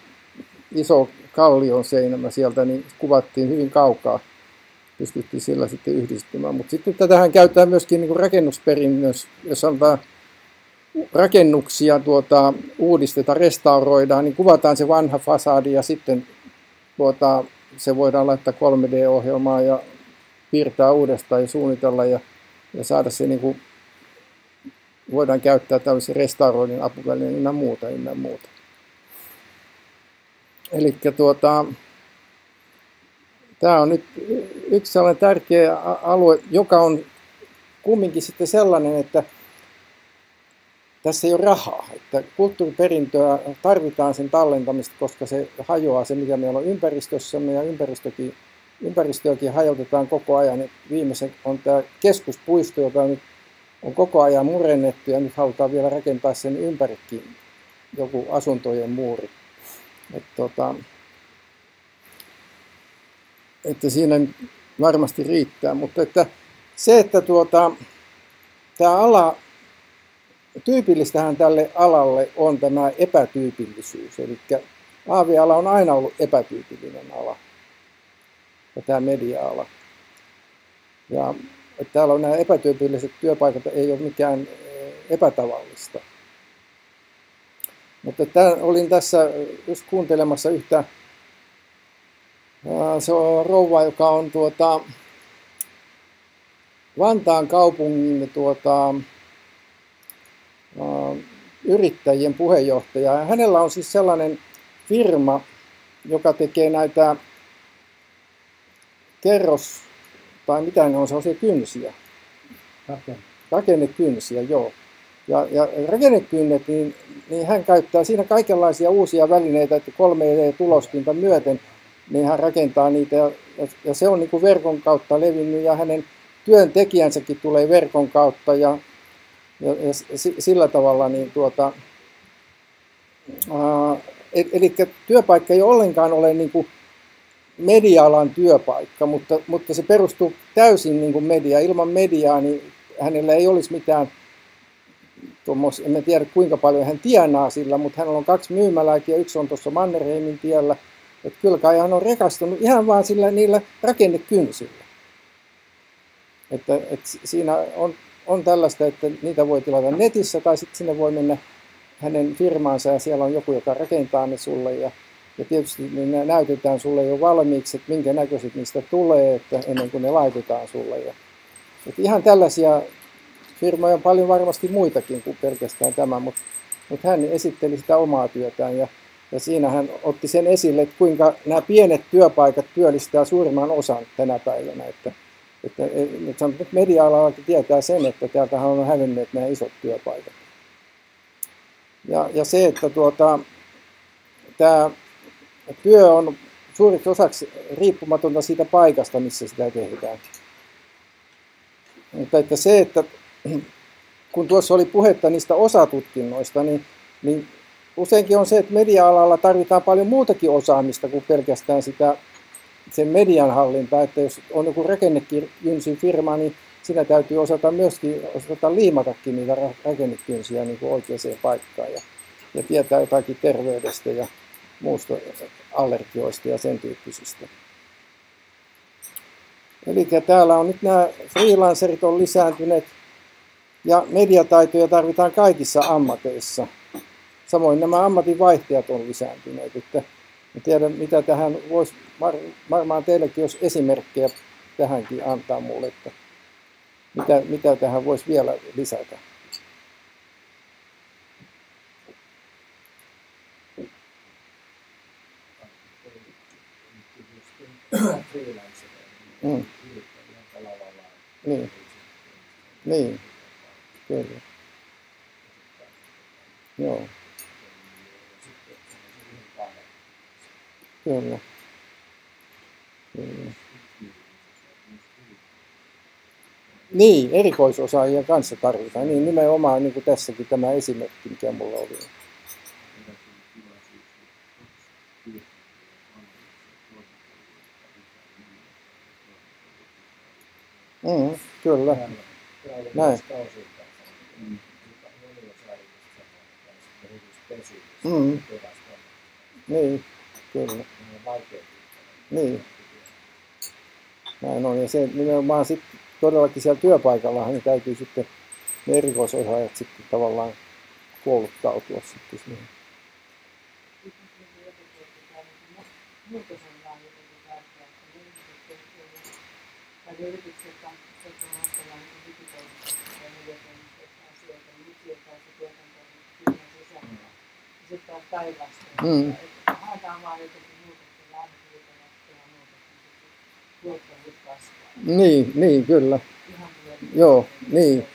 iso kallion seinämä sieltä niin kuvattiin hyvin kaukaa. Pystyttiin sillä sitten yhdistymään. Mutta sitten tätähän käytetään myöskin niin kuin rakennusperinnössä, jos sanotaan rakennuksia uudistetaan, restauroidaan, niin kuvataan se vanha fasadi ja sitten se voidaan laittaa 3D-ohjelmaan ja piirtää uudestaan ja suunnitella ja saada se niin kuin, voidaan käyttää tällaisen restauroinnin apuvälineen ynnä muuta. Eli tämä on nyt yksi sellainen tärkeä alue, joka on kumminkin sitten sellainen, että tässä ei ole rahaa. Että kulttuuriperintöä tarvitaan sen tallentamista, koska se hajoaa se, mitä meillä on ympäristössämme, ja ympäristöäkin hajotetaan koko ajan. Et viimeisen on tämä keskuspuisto, joka nyt on koko ajan murennettu, ja nyt halutaan vielä rakentaa sen ympärikin joku asuntojen muuri. Että siinä varmasti riittää, mutta että se, että tämä ala, tyypillistähän tälle alalle on tämä epätyypillisyys, eli AV-ala on aina ollut epätyypillinen ala, ja tämä media-ala. Ja että täällä on nämä epätyypilliset työpaikat, ei ole mikään epätavallista. Mutta olin tässä just kuuntelemassa yhtä, se on rouva, joka on Vantaan kaupungin yrittäjien puheenjohtaja. Ja hänellä on siis sellainen firma, joka tekee näitä tai mitä ne on, sellaisia kynsiä. Rakennekynsiä, joo. Ja rakennekynnet, niin hän käyttää siinä kaikenlaisia uusia välineitä, että 3D-tulospinta myöten, niin hän rakentaa niitä. Ja se on niin kuin verkon kautta levinnyt, ja hänen työntekijänsäkin tulee verkon kautta, ja sillä tavalla, niin eli työpaikka ei ollenkaan ole niin kuin media-alan työpaikka, mutta se perustuu täysin niin kuin mediaan. Ilman mediaa niin hänellä ei olisi mitään, en tiedä kuinka paljon hän tienaa sillä, mutta hänellä on 2 myymälääkin ja yksi on tuossa Mannerheimin tiellä. Että kyllä kai hän on rekastunut ihan vaan niillä rakennekynsillä. Että siinä on tällaista, että niitä voi tilata netissä tai sitten sinne voi mennä hänen firmaansa ja siellä on joku, joka rakentaa ne sulle ja tietysti ne näytetään sulle jo valmiiksi, että minkä näköiset niistä tulee, että ennen kuin ne laitetaan sulle. Että ihan tällaisia firmoja on paljon varmasti muitakin kuin pelkästään tämä, mutta hän esitteli sitä omaa työtään ja siinä hän otti sen esille, että kuinka nämä pienet työpaikat työllistää suurimman osan tänä päivänä. Että media-alallakin tietää sen, että täältähän on hävinneet nämä isot työpaikat. Ja se, että tämä työ on suuriksi osaksi riippumatonta siitä paikasta, missä sitä tehdään. Mutta että se, että kun tuossa oli puhetta niistä osatutkinnoista, niin useinkin on se, että media-alalla tarvitaan paljon muutakin osaamista kuin pelkästään sen median hallintaa. Että jos on joku rakennekynsin firma, niin siinä täytyy osata liimatakin niitä rakennekynsiä niin kuin oikeaan paikkaan ja tietää jotakin terveydestä ja muusta allergioista ja sen tyyppisistä. Eli täällä on nyt nämä freelancerit on lisääntyneet ja mediataitoja tarvitaan kaikissa ammateissa. Samoin nämä ammatinvaihtajat on lisääntyneet. Että en tiedä, mitä tähän voisi, varmaan teillekin jos esimerkkejä tähänkin antaa mulle, että mitä tähän voisi vielä lisätä. Niin, kyllä. Joo. Kyllä. Kyllä. Niin, erikoisosaajia kanssa tarvitaan. Niin nimenomaan niin kuin tässäkin tämä esimerkki, mikä mulla oli. Kyllä. Näin. Niin, kyllä. Niin. Näin on. Ja se nimenomaan sitten todellakin siellä työpaikallahan niin täytyy sitten ne erikoisosaajat sitten tavallaan kouluttautua sitten siihen. Sitten taas päinvastoin. Haetaan vaan jotenkin muutoksia, lähtöjutella tehdä muutoksia, tuottavuus kasvaa. Niin, kyllä. Joo, niin,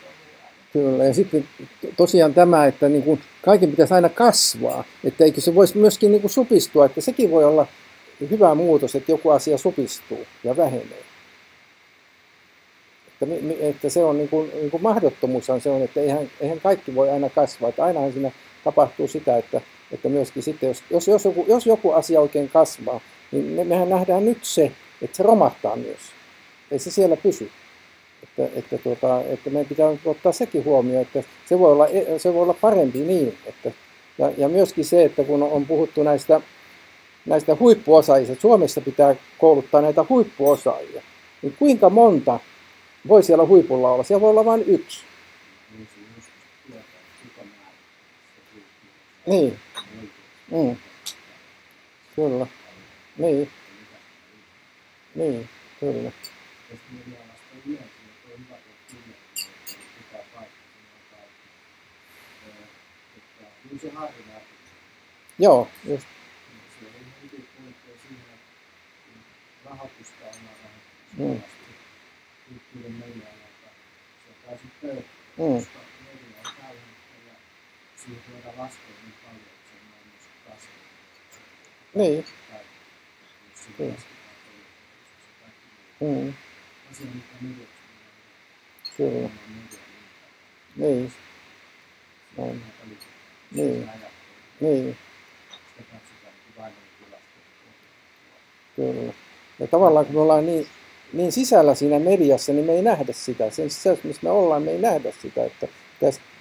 kyllä. Ja sitten tosiaan tämä, että niin kuin kaiken pitäisi aina kasvaa, että eikö se voisi myöskin niin kuin supistua, että sekin voi olla hyvä muutos, että joku asia supistuu ja vähenee. Että se on niin kuin mahdottomuushan se on, että eihän kaikki voi aina kasvaa, että ainahan siinä tapahtuu sitä, että myöskin sitten, jos joku asia oikein kasvaa, niin mehän nähdään nyt se, että se romahtaa myös. Ei se siellä pysy. Että meidän pitää ottaa sekin huomioon, että se voi olla parempi niin. Ja myöskin se, että kun on puhuttu näistä huippuosaajista, että Suomessa pitää kouluttaa näitä huippuosaajia, niin kuinka monta voi siellä huipulla olla? Siellä voi olla vain yksi. Niin. Kyllä. Niin. Niin, kyllä. Joo, just. Rahoitusta on vähän kulttuurin median, että se pääsi töihin, koska media on tällä hetkellä siihen voidaan laskea niin paljon, että se on myös kasvua. Niin. Asia, mikä mediassa kyllä. Niin. Näin. Niin. Niin. Sitä katsotaan vain tilastoja. Kyllä. Ja tavallaan kun me ollaan niin sisällä siinä mediassa, niin me ei nähdä sitä. Sen sisällä, missä me ollaan, me ei nähdä sitä. Että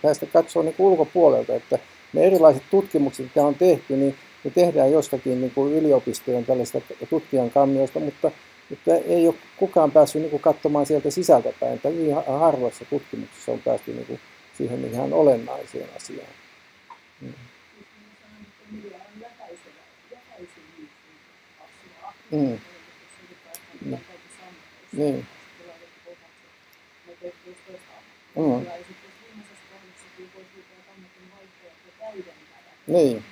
päästä katsoa niin ulkopuolelta, että ne erilaiset tutkimukset, mitä on tehty, niin ne tehdään jostakin niin kuin yliopistojen tällaista tutkijan kammioista, mutta ei ole kukaan päässyt niin kuin katsomaan sieltä sisältä päin. Että hyvin harvoissa tutkimuksissa on päästy niin kuin siihen ihan olennaiseen asiaan. Niin. Niin, kyllä. Niin.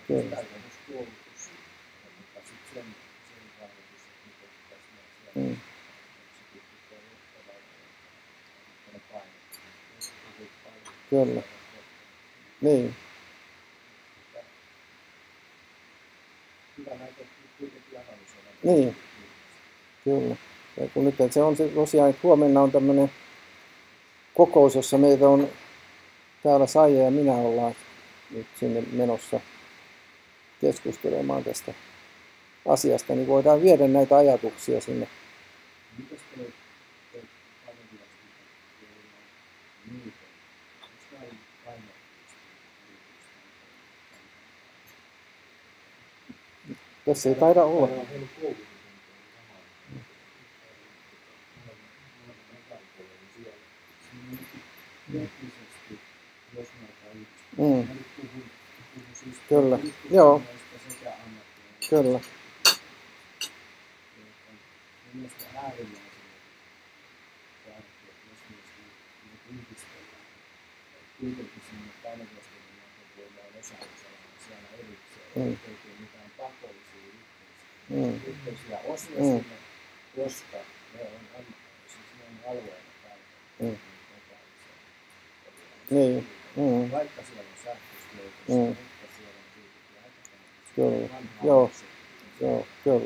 Kyllä. Kyllä. Niin. Niin. Kyllä. Ja kun nyt se on se tosiaan, että huomenna on tämmöinen kokous, jossa meitä on täällä Saija ja minä ollaan nyt sinne menossa keskustelemaan tästä asiasta, niin voidaan viedä näitä ajatuksia sinne. Tässä ei taida olla. Kyllä, joo. Kyllä. Yhteisiä osia sinne, koska ne on alueella täällä. Niin. vaikka siellä on sähköistä, mutta siellä on kuitenkin aika Kyllä. vanhaa Joo. musiikkia. Joo, kyllä.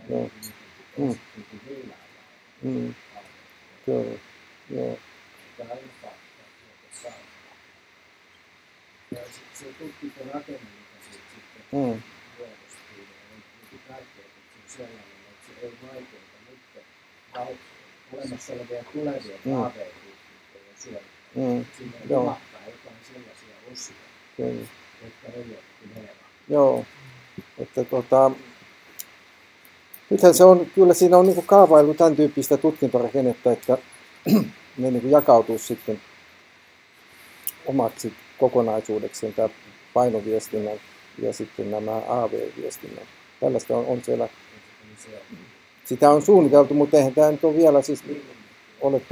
Joo. Kyllä. Joo. Tämä on fakta, joka saa. Ja se tutkintorakenne, mikä siitä sitten muodostuu, on tärkeää, että se on sellainen, että se ei vaikeuta nyt olemassa olevia tulevia AV-tutkintoja suorittaa. Siinä on luvattaa jotain sellaisia osia, jotka ei ole tulevaa. Joo. Että nythän se on, kyllä siinä on niinku kaavailu tämän tyyppistä tutkintorakennetta, että ne niinku jakautuu sitten omaksi kokonaisuudekseen, tämä painoviestinnän ja sitten nämä AV-viestinnän. Tällaista on siellä. Sitä on suunniteltu, mutta eihän tämä nyt ole vielä siis ole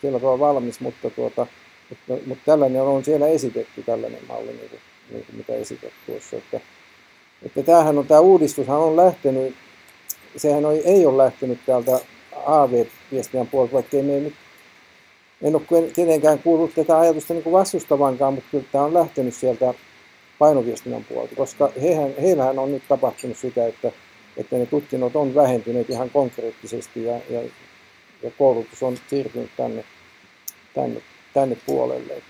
sillä tavalla valmis, mutta tällainen on siellä esitetty, tällainen malli, niin kuin mitä esitetty tuossa. Että tämähän on, tämä uudistushan on lähtenyt, sehän ei ole lähtenyt täältä AV-viestinnän puolelta, vaikka en ole kenenkään kuullut tätä ajatusta niin kuin vastustavankaan, mutta kyllä tämä on lähtenyt sieltä painoviestinnän puolelta, koska heillähän on nyt tapahtunut sitä, että ne tutkinnot on vähentyneet ihan konkreettisesti ja koulutus on siirtynyt tänne puolelle.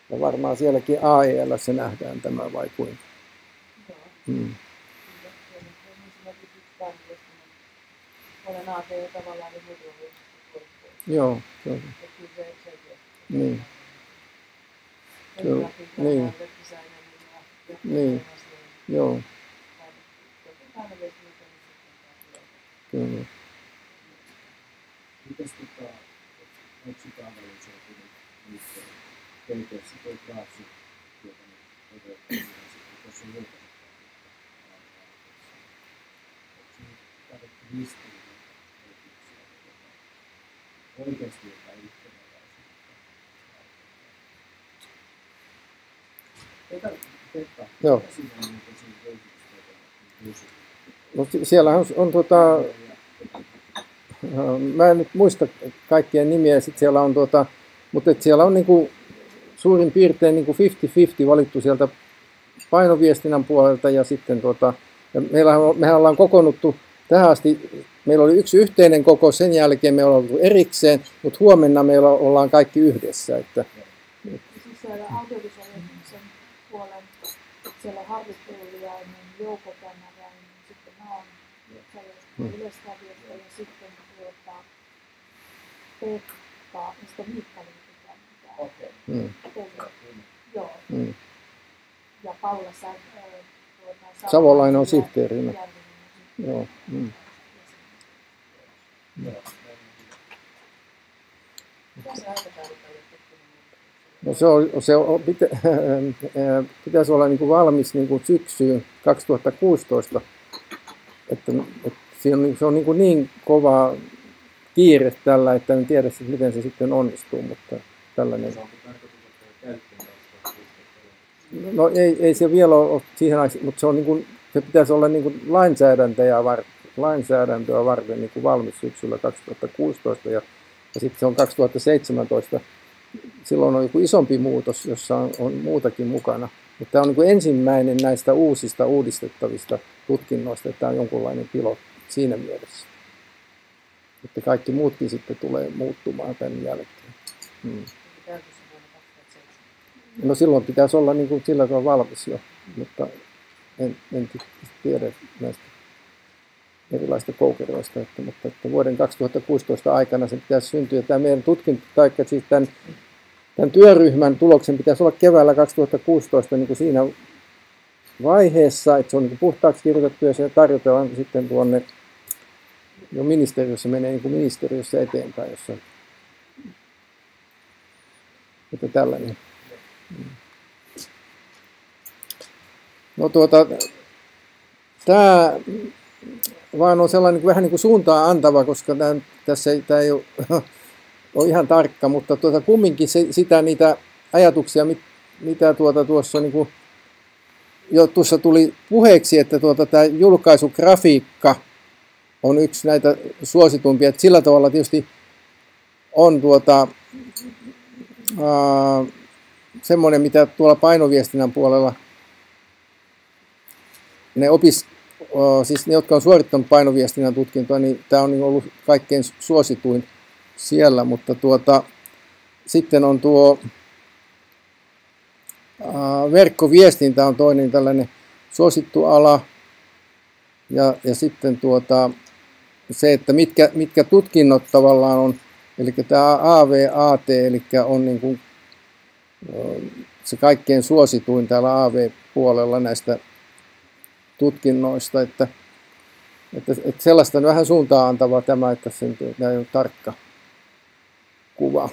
Ja varmaan sielläkin AEL se nähdään tämä vai kuinka? Olen ATV tavallaan niin muuten Joo, kyllä. Niin. Kyllä. Niin. Niin. Joo. Kyllä. Mites onko sitä analysoitunut liittyen keiteessä toi graafsi, jota nyt toteuttaa sitten tuossa julkaistaan? Onko se nyt katsottu historiaa oikeasti jotain yhtenäväisyyttä? Joo. No, siellähän on mä en nyt muista kaikkien nimiä, sit siellä on mutta siellä on niinku suurin piirtein niinku 50-50 valittu sieltä painoviestinnän puolelta ja sitten ja mehän ollaan kokoonnuttu tähän asti, meillä oli yksi yhteinen kokous, sen jälkeen me ollaan ollut erikseen, mutta huomenna meillä ollaan kaikki yhdessä. Että siis siellä audiovisuaalisen puolen, siellä on harjoittelijainen, Jouko Kämäräinen, sitten mä oon yleisradiosta ja sitten Pekka, ja sitten Miikka Liikkikämminkä. Joo. Ja Paula Savolainen on sihteerinä. Joo. No pitäisi olla niin kuin valmis niin kuin syksyyn 2016, että se on niin kova kiire tällä, että en tiedä miten se sitten onnistuu, mutta tällainen. No ei se vielä ole siihen aikaan, mutta se pitäisi olla niin kuin lainsäädäntöä varten niin kuin valmis syksyllä 2016 ja sitten se on 2017. Silloin on joku isompi muutos, jossa on muutakin mukana. Mutta tämä on niin kuin ensimmäinen näistä uudistettavista tutkinnoista, että tämä on jonkunlainen pilotti siinä mielessä. Että kaikki muutkin sitten tulee muuttumaan tämän jälkeen. No silloin pitäisi olla niin kuin sillä tavalla valmis jo, mutta en tiedä näistä erilaisista koukeroista, mutta vuoden 2016 aikana se pitäisi syntyä. Tämä meidän tutkintotaikka, siis tämän työryhmän tuloksen pitäisi olla keväällä 2016 niin kuin siinä vaiheessa, että se on niin kuin puhtaaksi kirjoitettu ja se tarjotaan sitten tuonne jo ministeriössä, menee niin kuin ministeriössä eteenpäin, jossa että tällainen. No tämä vaan on sellainen vähän niin kuin suuntaa antava, koska tämä ei ole ihan tarkka, mutta kumminkin niitä ajatuksia, mitä tuossa niin kuin jo tuossa tuli puheeksi, että tämä julkaisugrafiikka on yksi näitä suositumpia, että sillä tavalla tietysti on semmoinen, mitä tuolla painoviestinnän puolella siis ne, jotka on suorittanut painoviestinnän tutkintoa, niin tämä on ollut kaikkein suosituin siellä, mutta sitten on tuo verkkoviestintä on toinen tällainen suosittu ala, ja sitten se, että mitkä tutkinnot tavallaan on, eli tämä AV-AT, eli on niin kuin se kaikkein suosituin täällä AV-puolella näistä tutkinnoista, että sellaista on vähän suuntaa antava tämä, että se ei ole tarkka kuva.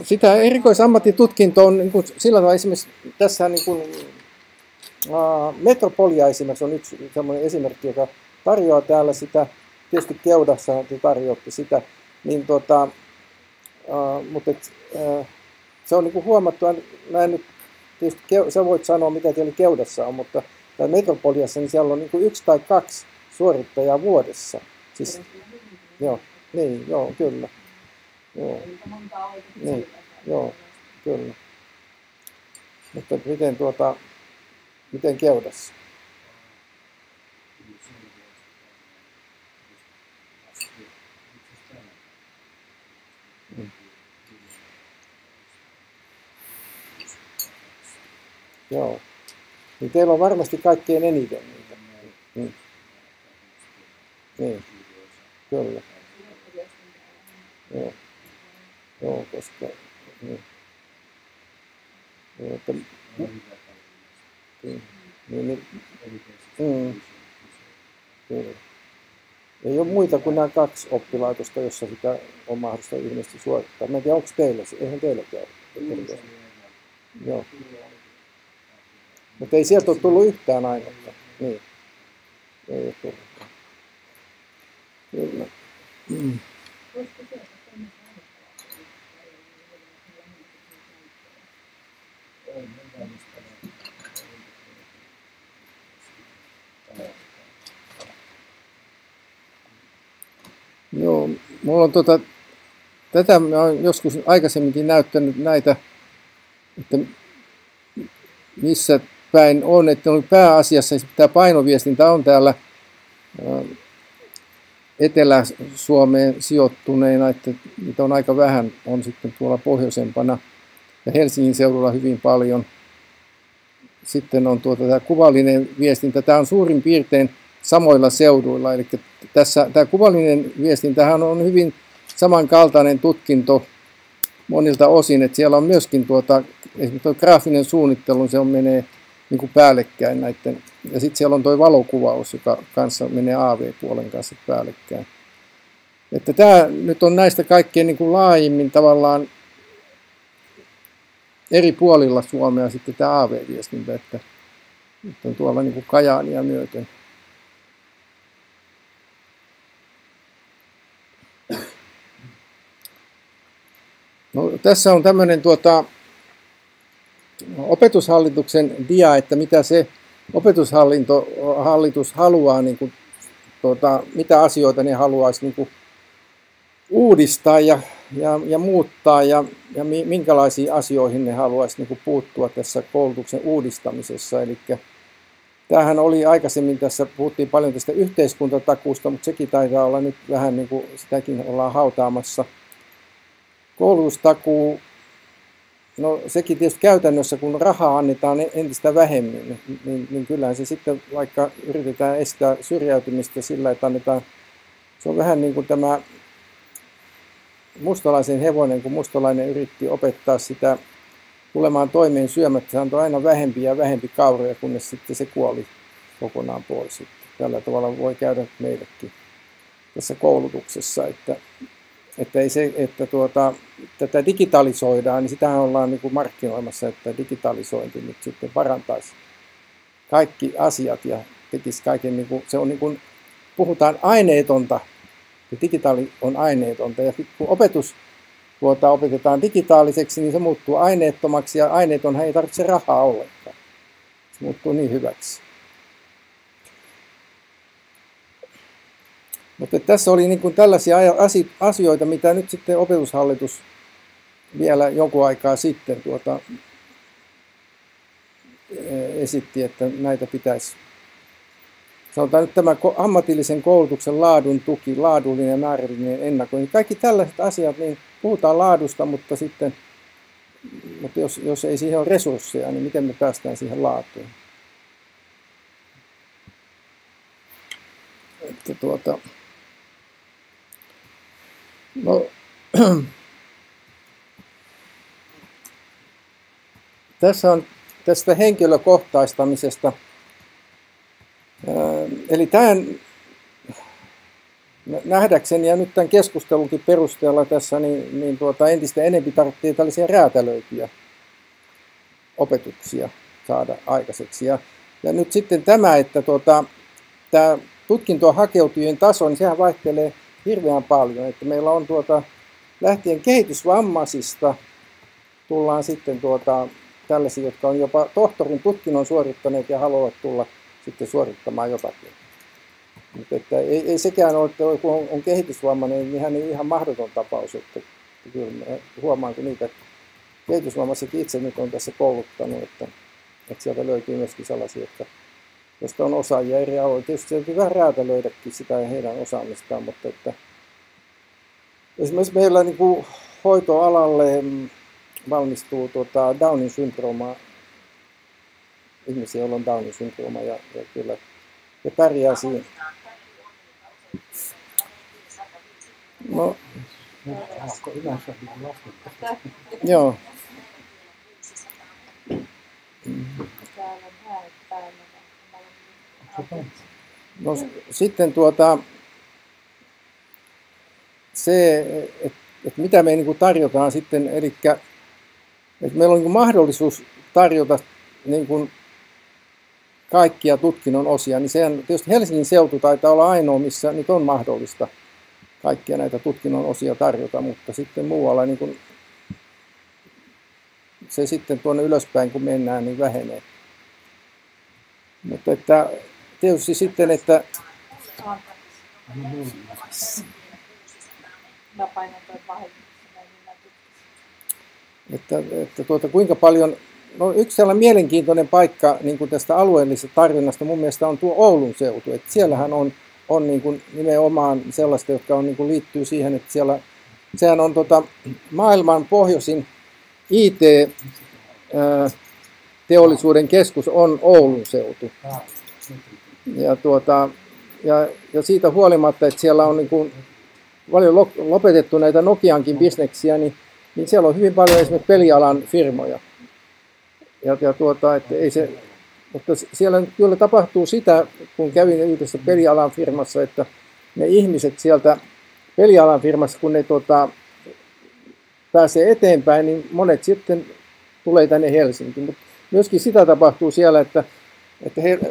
Sitä erikoisammattitutkinto on niin kuin, sillä tavalla esimerkiksi tässä niin kuin, Metropolia esimerkiksi on yksi sellainen esimerkki, joka tarjoaa täällä sitä, tietysti Keudassa te tarjoatte sitä, niin mutta se on niin kuin huomattu, mä nyt, tietysti sä voit sanoa mitä teillä Keudassa on, mutta Metropoliassa niin siellä on niin kuin 1 tai 2 suorittajaa vuodessa. Siis, joo, niin, joo, kyllä. Joo, niin, joo, kyllä. Mutta miten Keudassa? Joo. Niin teillä on varmasti kaikkein eniten niitä. Niin. Kyllä. Joo. Joo, koska... Niin. Kyllä. Ei ole muita kuin nämä 2 oppilaitosta, jossa sitä on mahdollista ilmeisesti suorittaa. Mä en tiedä, onko teillä, eihän teillä käy. Joo. Mutta ei sieltä ole tullut yhtään ainutta. Niin. Ei ole tullut. Kyllä. Joo, mulla on tätä mä olen joskus aikaisemminkin näyttänyt näitä, että missä päin on, että on pääasiassa tämä painoviestintä on täällä Etelä-Suomeen sijoittuneina, että niitä on aika vähän, on sitten tuolla pohjoisempana ja Helsingin seudulla hyvin paljon. Sitten on tämä kuvallinen viestintä, tämä on suurin piirtein samoilla seuduilla, eli tämä kuvallinen viestintähän on hyvin samankaltainen tutkinto monilta osin, että siellä on myöskin esimerkiksi tuo graafinen suunnittelu, se menee niin kuin päällekkäin näiden, ja sitten siellä on tuo valokuvaus, joka kanssa menee AV-puolen kanssa päällekkäin. Että tämä nyt on näistä kaikkein niin kuin laajimmin tavallaan eri puolilla Suomea sitten tämä AV-viestintä, että on tuolla niin kuin Kajaania myöten. No, tässä on tämmöinen opetushallituksen dia, että mitä se opetushallitus haluaa, niin kuin, mitä asioita ne haluaisi niin kuin uudistaa ja muuttaa ja minkälaisiin asioihin ne haluaisi niin kuin puuttua tässä koulutuksen uudistamisessa. Eli tämähän oli aikaisemmin, tässä puhuttiin paljon tästä yhteiskuntatakuusta, mutta sekin taitaa olla nyt vähän niin kuin sitäkin ollaan hautaamassa. Koulutustakuu, no sekin tietysti käytännössä, kun rahaa annetaan entistä vähemmän, niin kyllähän se sitten, vaikka yritetään estää syrjäytymistä sillä, että annetaan, se on vähän niin kuin tämä mustalaisen hevonen, kun mustalainen yritti opettaa sitä tulemaan toimeen syömättä, se antoi aina vähempi ja vähempi kauroja, kunnes sitten se kuoli kokonaan pois. Tällä tavalla voi käydä meillekin tässä koulutuksessa, että ei se, että tätä digitalisoidaan, niin sitähän ollaan niin kuin markkinoimassa, että digitalisointi nyt sitten parantaisi kaikki asiat ja tekisi kaiken, niin kuin, se on niin kuin, puhutaan aineetonta, ja digitaali on aineetonta, ja kun opetus opetetaan digitaaliseksi, niin se muuttuu aineettomaksi, ja aineetonhan ei tarvitse rahaa ollenkaan. Se muuttuu niin hyväksi. Mutta tässä oli niin kuin tällaisia asioita, mitä nyt sitten opetushallitus vielä jonkun aikaa sitten esitti, että näitä pitäisi, sanotaan nyt tämä ammatillisen koulutuksen laadun tuki, laadullinen ja määrällinen ennakointi. Kaikki tällaiset asiat, niin puhutaan laadusta, mutta jos ei siihen ole resursseja, niin miten me päästään siihen laatuun? Että no, tässä on tästä henkilökohtaistamisesta. Eli tämän nähdäkseni ja nyt tämän keskustelunkin perusteella tässä niin entistä enemmän tarvitsee tällaisia räätälöityjä opetuksia saada aikaiseksi. Ja nyt sitten tämä, että tämä tutkintoon hakeutujien taso, niin sehän vaihtelee hirveän paljon. Että meillä on lähtien kehitysvammaisista tullaan sitten tällaisia, jotka on jopa tohtorin tutkinnon suorittaneet ja haluavat tulla sitten suorittamaan jotakin. Mutta että ei sekään ole, että kun on kehitysvammainen, niin hän ei ihan mahdoton tapaus. Että kyllä huomaan, kun niitä kehitysvammaiset itse nyt on tässä kouluttanut, että sieltä löytyy myöskin sellaisia, joista on osaajia eri aloilla. Tietysti se täytyy vähän räätälöidäkin sitä ja heidän osaamistaan, mutta että esimerkiksi meillä niin kuin hoitoalalle valmistuu Downin syndrooma, ihmisiä, joilla on Downin syndrooma ja kyllä he pärjää siinä. No, joo. No, sitten se, että mitä me niin kuin tarjotaan sitten, eli että meillä on niin kuin mahdollisuus tarjota niin kuin kaikkia tutkinnon osia, niin sehän tietysti Helsingin seutu taitaa olla ainoa, missä nyt on mahdollista kaikkia näitä tutkinnon osia tarjota, mutta sitten muualla niin kuin se sitten tuonne ylöspäin, kun mennään, niin vähenee. Mutta että tietysti sitten, että kuinka paljon, no yksi sellainen mielenkiintoinen paikka niin kuin tästä alueellisesta tarjonnasta mun mielestä on tuo Oulun seutu, että siellähän on niin kuin nimenomaan sellaista, jotka on, niin kuin liittyy siihen, että sehän on maailman pohjoisin IT-teollisuuden keskus on Oulun seutu. Ja siitä huolimatta, että siellä on niin kuin paljon lopetettu näitä Nokiankin bisneksiä, niin siellä on hyvin paljon esimerkiksi pelialan firmoja. Että ei se, mutta siellä kyllä tapahtuu sitä, kun kävin yhdessä pelialan firmassa, että ne ihmiset sieltä pelialan firmassa, kun ne pääsee eteenpäin, niin monet sitten tulee tänne Helsinkiin. Mutta myöskin sitä tapahtuu siellä, että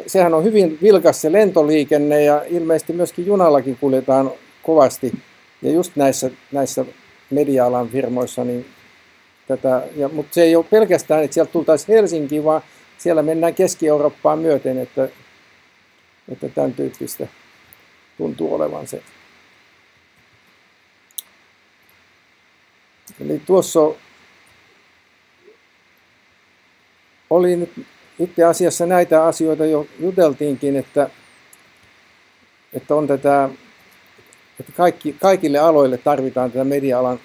sehän on hyvin vilkas se lentoliikenne ja ilmeisesti myöskin junallakin kuljetaan kovasti. Ja just näissä media-alan firmoissa, niin mutta se ei ole pelkästään, että sieltä tultaisiin Helsinkiin, vaan siellä mennään Keski-Eurooppaan myöten, että tämän tyyppistä tuntuu olevan se. Eli tuossa oli nyt itse asiassa näitä asioita jo juteltiinkin, että on että kaikille aloille tarvitaan tätä media-alan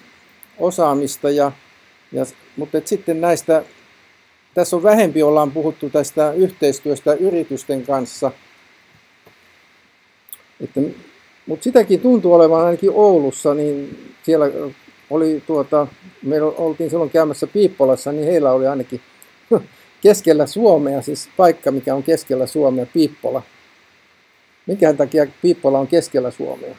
osaamista, mutta sitten tässä on vähempi, ollaan puhuttu tästä yhteistyöstä yritysten kanssa, mutta sitäkin tuntuu olevan ainakin Oulussa, niin siellä oli me oltiin silloin käymässä Piippolassa, niin heillä oli ainakin keskellä Suomea, siis paikka, mikä on keskellä Suomea, Piippola. Minkään takia Piippola on keskellä Suomea?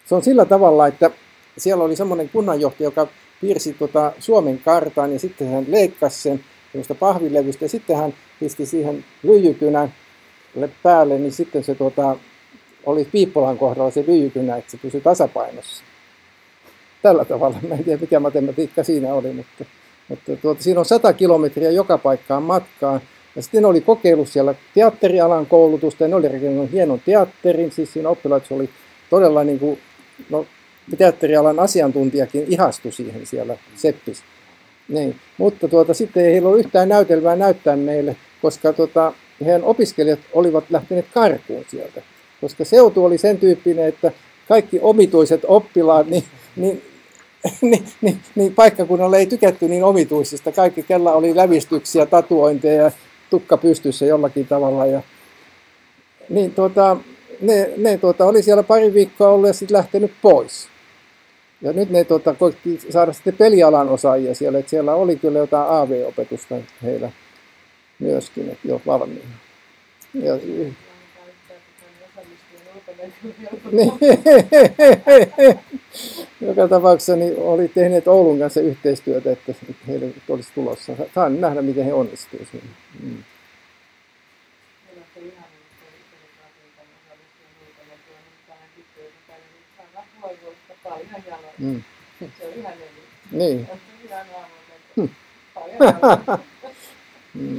Se on sillä tavalla, että siellä oli semmoinen kunnanjohtaja, joka piirsi Suomen kartan ja sitten hän leikkasi sen semmoista pahvilevystä ja sitten hän pisti siihen lyijykynän päälle, niin sitten se oli Piippolan kohdalla se lyijykynä, että se pysyi tasapainossa. Tällä tavalla, mä en tiedä mikä matematiikka siinä oli, mutta siinä on 100 kilometriä joka paikkaan matkaa Ja sitten ne oli kokeillut siellä teatterialan koulutusta ja ne oli rakennut hienon teatterin. Siis siinä oppilaitossa oli todella niin kuin, no, teatterialan asiantuntijakin ihastui siihen siellä Seppis. Niin. Mutta sitten ei heillä ole yhtään näytelmää näyttää meille, koska heidän opiskelijat olivat lähteneet karkuun sieltä. Koska seutu oli sen tyyppinen, että kaikki omituiset oppilaat, niin paikkakunnalla ei tykätty niin omituisista. Kaikki, kella oli lävistyksiä, tatuointeja ja tukka pystyssä jollakin tavalla. Ja, niin ne oli siellä pari viikkoa ollut ja sitten lähtenyt pois. Ja nyt ne koitti saada sitten pelialan osaajia siellä, että siellä oli kyllä jotain AV-opetusta heillä myöskin, että jo valmiina. Ja, joka tapauksessa niin oli tehneet Oulun kanssa yhteistyötä, että heille olisi tulossa. Saan nähdä, miten he onnistuvat siinä. Se on ihan niin.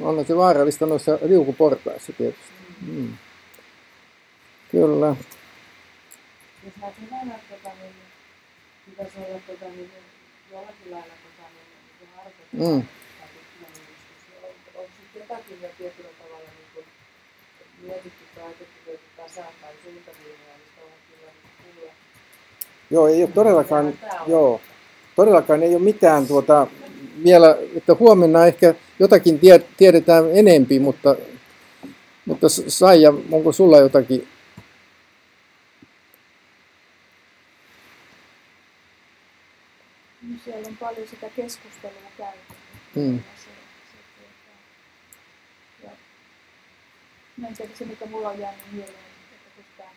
On se vaarallista noissa liukuportaissa tietysti. Kyllä. Jos ajatellaan, että pitäisi olla jollakin lailla harjoittaa. Onko sitten jotakin jo tietyllä tavalla mietitty tai ajateltu tasaan tai suuntaviivoja, mistä on kyllä kuulla? Joo, ei ole todellakaan ei ole mitään vielä, että huomenna ehkä jotakin tiedetään enempi, mutta Saija, onko sulla jotakin? No, siellä on paljon sitä keskustelua käyty. Se, mikä mulla on jäänyt mieleen, että tästä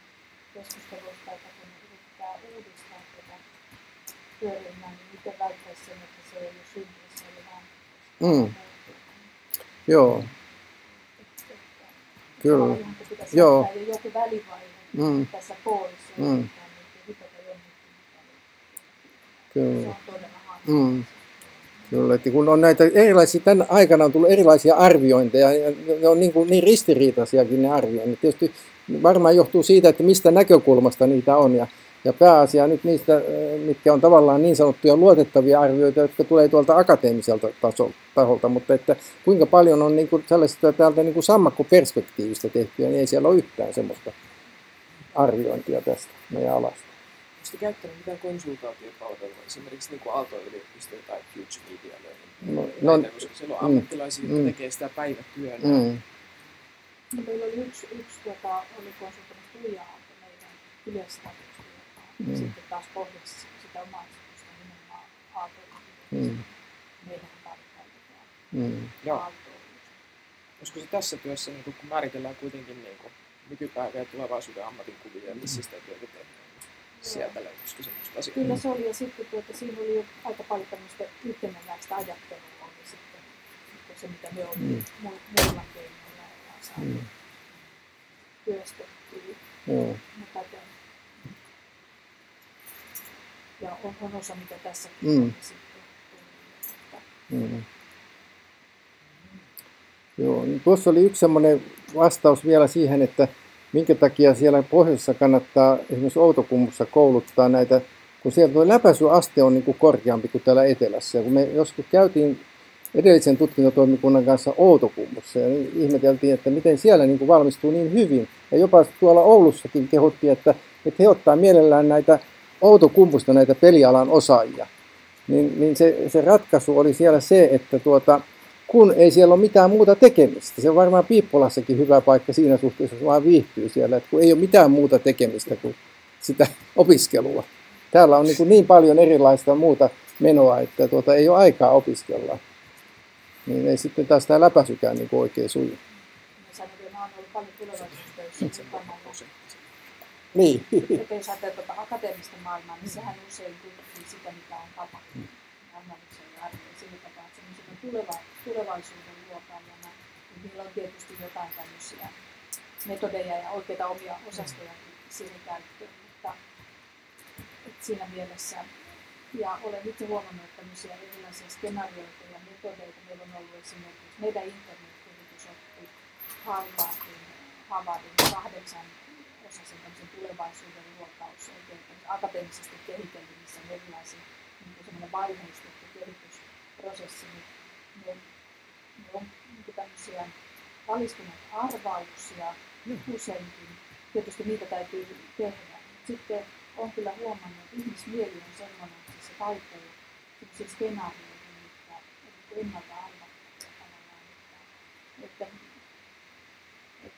keskustelusta, että kun yritetään uudistaa tätä työryhmää, niin miten välttäisi sen, että se ei ole syntyessä, vaan Joo. Kyllä. Pitäisi ottaa jo joku välivaihe tässä pois. Kyllä. Se on todella hankala. Kyllä, että kun on näitä erilaisia, tämän aikana on tullut erilaisia arviointeja, ja ne on niin ristiriitaisiakin ne arvioinnit. Tietysti varmaan johtuu siitä, että mistä näkökulmasta niitä on, ja pääasia nyt niistä, mitkä on tavallaan niin sanottuja luotettavia arvioita, jotka tulee tuolta akateemiselta taholta, mutta että kuinka paljon on niin kuin sellaista täältä niin kuin sammakkoperspektiivistä tehtyä, niin ei siellä ole yhtään semmoista arviointia tästä meidän alasta. Oletko käyttänyt mitään konsultaatiopalvelua, esimerkiksi niin kuin Aalto-yliopisto tai Future Media Learning? Koska siellä on ammattilaisia, jotka tekee sitä päivätyönä. No, meillä oli yksi oli konsultoimassa Tuija Aalto meidän yleistavuudesta, joka sitten taas pohjasi sitä omaa instituusta nimenomaan Aalto-yliopistosta. Meidän käytetään Aalto-yliopistosta. Olisiko se tässä työssä, niin kun määritellään kuitenkin niin nykypäivä ja tulevaisuuden ammatinkuvia, missä sitä työtä tehdään? Sieltä löytyisikö semmoista asiaa? Kyllä se oli, ja sitten siinä oli jo aika paljon tämmöistä yhteneväistä ajattelua, oli sitten se, mitä me olemme muilla keinoilla ja saatu työstettyä. Ja on osa, mitä tässäkin on sitten tullut. Joo, niin tuossa oli yksi semmoinen vastaus vielä siihen, että minkä takia siellä pohjoisessa kannattaa esimerkiksi Outokummussa kouluttaa näitä, kun siellä tuo läpäisyaste on niin kuin korkeampi kuin täällä etelässä. Ja kun me joskus käytiin edellisen tutkintotoimikunnan kanssa Outokummussa ja niin ihmeteltiin, että miten siellä niin kuin valmistuu niin hyvin. Ja jopa tuolla Oulussakin kehottiin, että he ottaa mielellään näitä Outokummusta näitä pelialan osaajia. Niin se ratkaisu oli siellä se, että kun ei siellä ole mitään muuta tekemistä. Se on varmaan Piippolassakin hyvä paikka siinä suhteessa, jos vaan viihtyy siellä, että kun ei ole mitään muuta tekemistä kuin sitä opiskelua. Täällä on niin paljon erilaista muuta menoa, että ei ole aikaa opiskella. Niin ei sitten taas tämä läpäisykään niin oikein suju. Mä oon ollut paljon tulevaisuustöissä kannalla. Niin. Että jos ajattelee akateemista maailmaa, niin sehän usein tutkii sitä, mitä on tapahtunut. Analyysien ja arvioin sillä tapaa, että semmoisena tulevaisuuden luokaajana, niin niillä on tietysti jotain tämmöisiä metodeja ja oikeita omia osastoja siihen käyttöön, mutta siinä mielessä, ja olen itse huomannut, että tämmöisiä erilaisia skenaarioita ja metodeita meillä on ollut esimerkiksi meidän internetkehitys on Harvardin 8 osaisen tämmöisen tulevaisuuden luokaus oikein akateemisesti kehitelty, missä on erilaisia niin semmoinen vaiheistettu kehitysprosessi, niin ne on niin tämmöisiä valistuneita arvauksia useinkin. Tietysti niitä täytyy tehdä. Sitten olen kyllä huomannut, että ihmismieli on sellainen, että se taipuu sellaisiin skenaarioihin, mitkä ennalta arvattavia tavallaan. Että